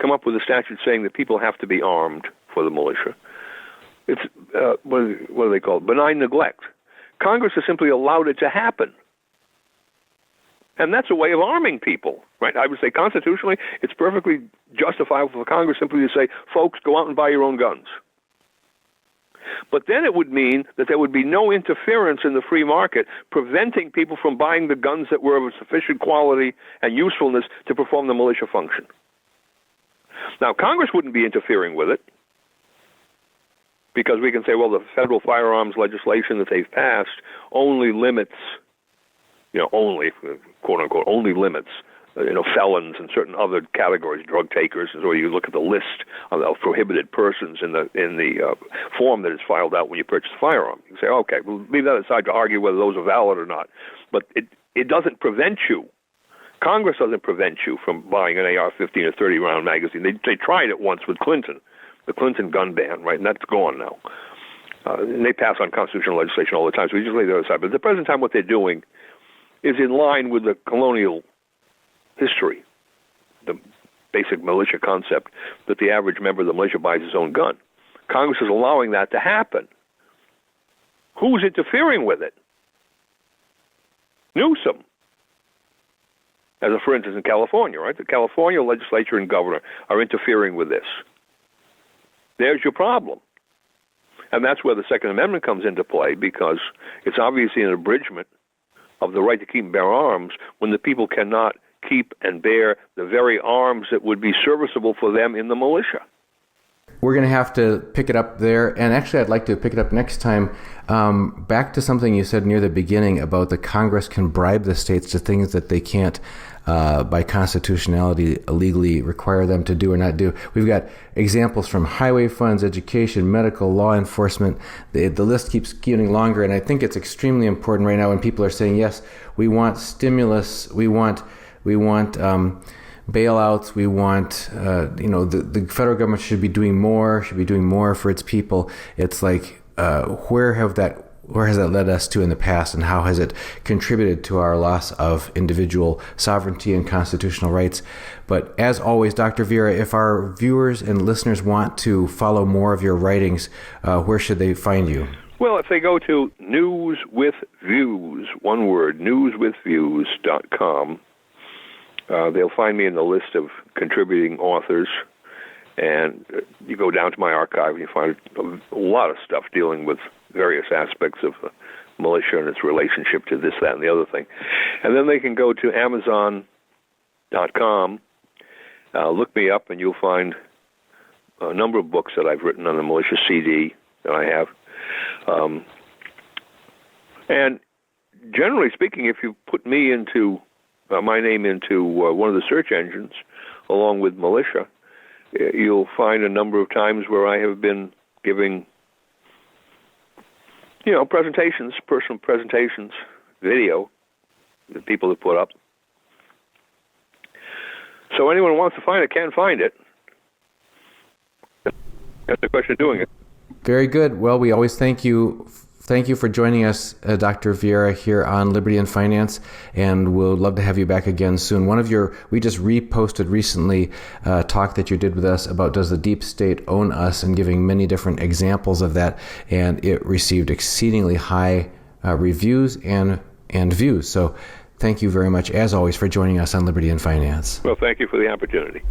come up with a statute saying that people have to be armed for the militia. It's, what do they call it? Benign neglect. Congress has simply allowed it to happen. And that's a way of arming people, right? I would say constitutionally, it's perfectly justifiable for Congress simply to say, folks, go out and buy your own guns. But then it would mean that there would be no interference in the free market, preventing people from buying the guns that were of sufficient quality and usefulness to perform the militia function. Now, Congress wouldn't be interfering with it. Because we can say, well, the federal firearms legislation that they've passed only limits, only, quote unquote, only limits, felons and certain other categories, drug takers. Or you look at the list of prohibited persons in the form that is filed out when you purchase a firearm. You say, okay, we'll leave that aside to argue whether those are valid or not. But it doesn't prevent you. Congress doesn't prevent you from buying an AR-15 or 30-round magazine. They tried it once with Clinton, the Clinton gun ban, right? And that's gone now. And they pass on constitutional legislation all the time, so we just lay that aside. But at the present time, what they're doing is in line with the colonial history, the basic militia concept that the average member of the militia buys his own gun. Congress is allowing that to happen. Who's interfering with it? Newsom. For instance, in California, right? The California legislature and governor are interfering with this. There's your problem. And that's where the Second Amendment comes into play, because it's obviously an abridgment of the right to keep and bear arms when the people cannot keep and bear the very arms that would be serviceable for them in the militia.
We're going to have to pick it up there. And actually, I'd like to pick it up next time. Back to something you said near the beginning about the Congress can bribe the states to things that they can't, by constitutionality, illegally require them to do or not do. We've got examples from highway funds, education, medical, law enforcement. The list keeps getting longer. And I think it's extremely important right now when people are saying, yes, we want stimulus, we want bailouts, we want, the federal government should be doing more for its people. It's like, where has that led us to in the past, and how has it contributed to our loss of individual sovereignty and constitutional rights? But as always, Dr. Vieira, if our viewers and listeners want to follow more of your writings, where should they find you?
Well, if they go to News with Views, one word, newswithviews.com, they'll find me in the list of contributing authors, and you go down to my archive and you find a lot of stuff dealing with various aspects of the militia and its relationship to this, that, and the other thing. And then they can go to Amazon.com, look me up, and you'll find a number of books that I've written on the militia CD that I have. And generally speaking, if you put me into my name into one of the search engines, along with militia, you'll find a number of times where I have been giving, presentations, personal presentations, video that people have put up. So anyone who wants to find it can find it. That's the question of doing it.
Very good. Well, we always thank you. Thank you for joining us, Dr. Vieira, here on Liberty and Finance, and we'll love to have you back again soon. We just reposted recently a talk that you did with us about does the deep state own us, and giving many different examples of that, and it received exceedingly high reviews and views. So thank you very much, as always, for joining us on Liberty and Finance.
Well, thank you for the opportunity.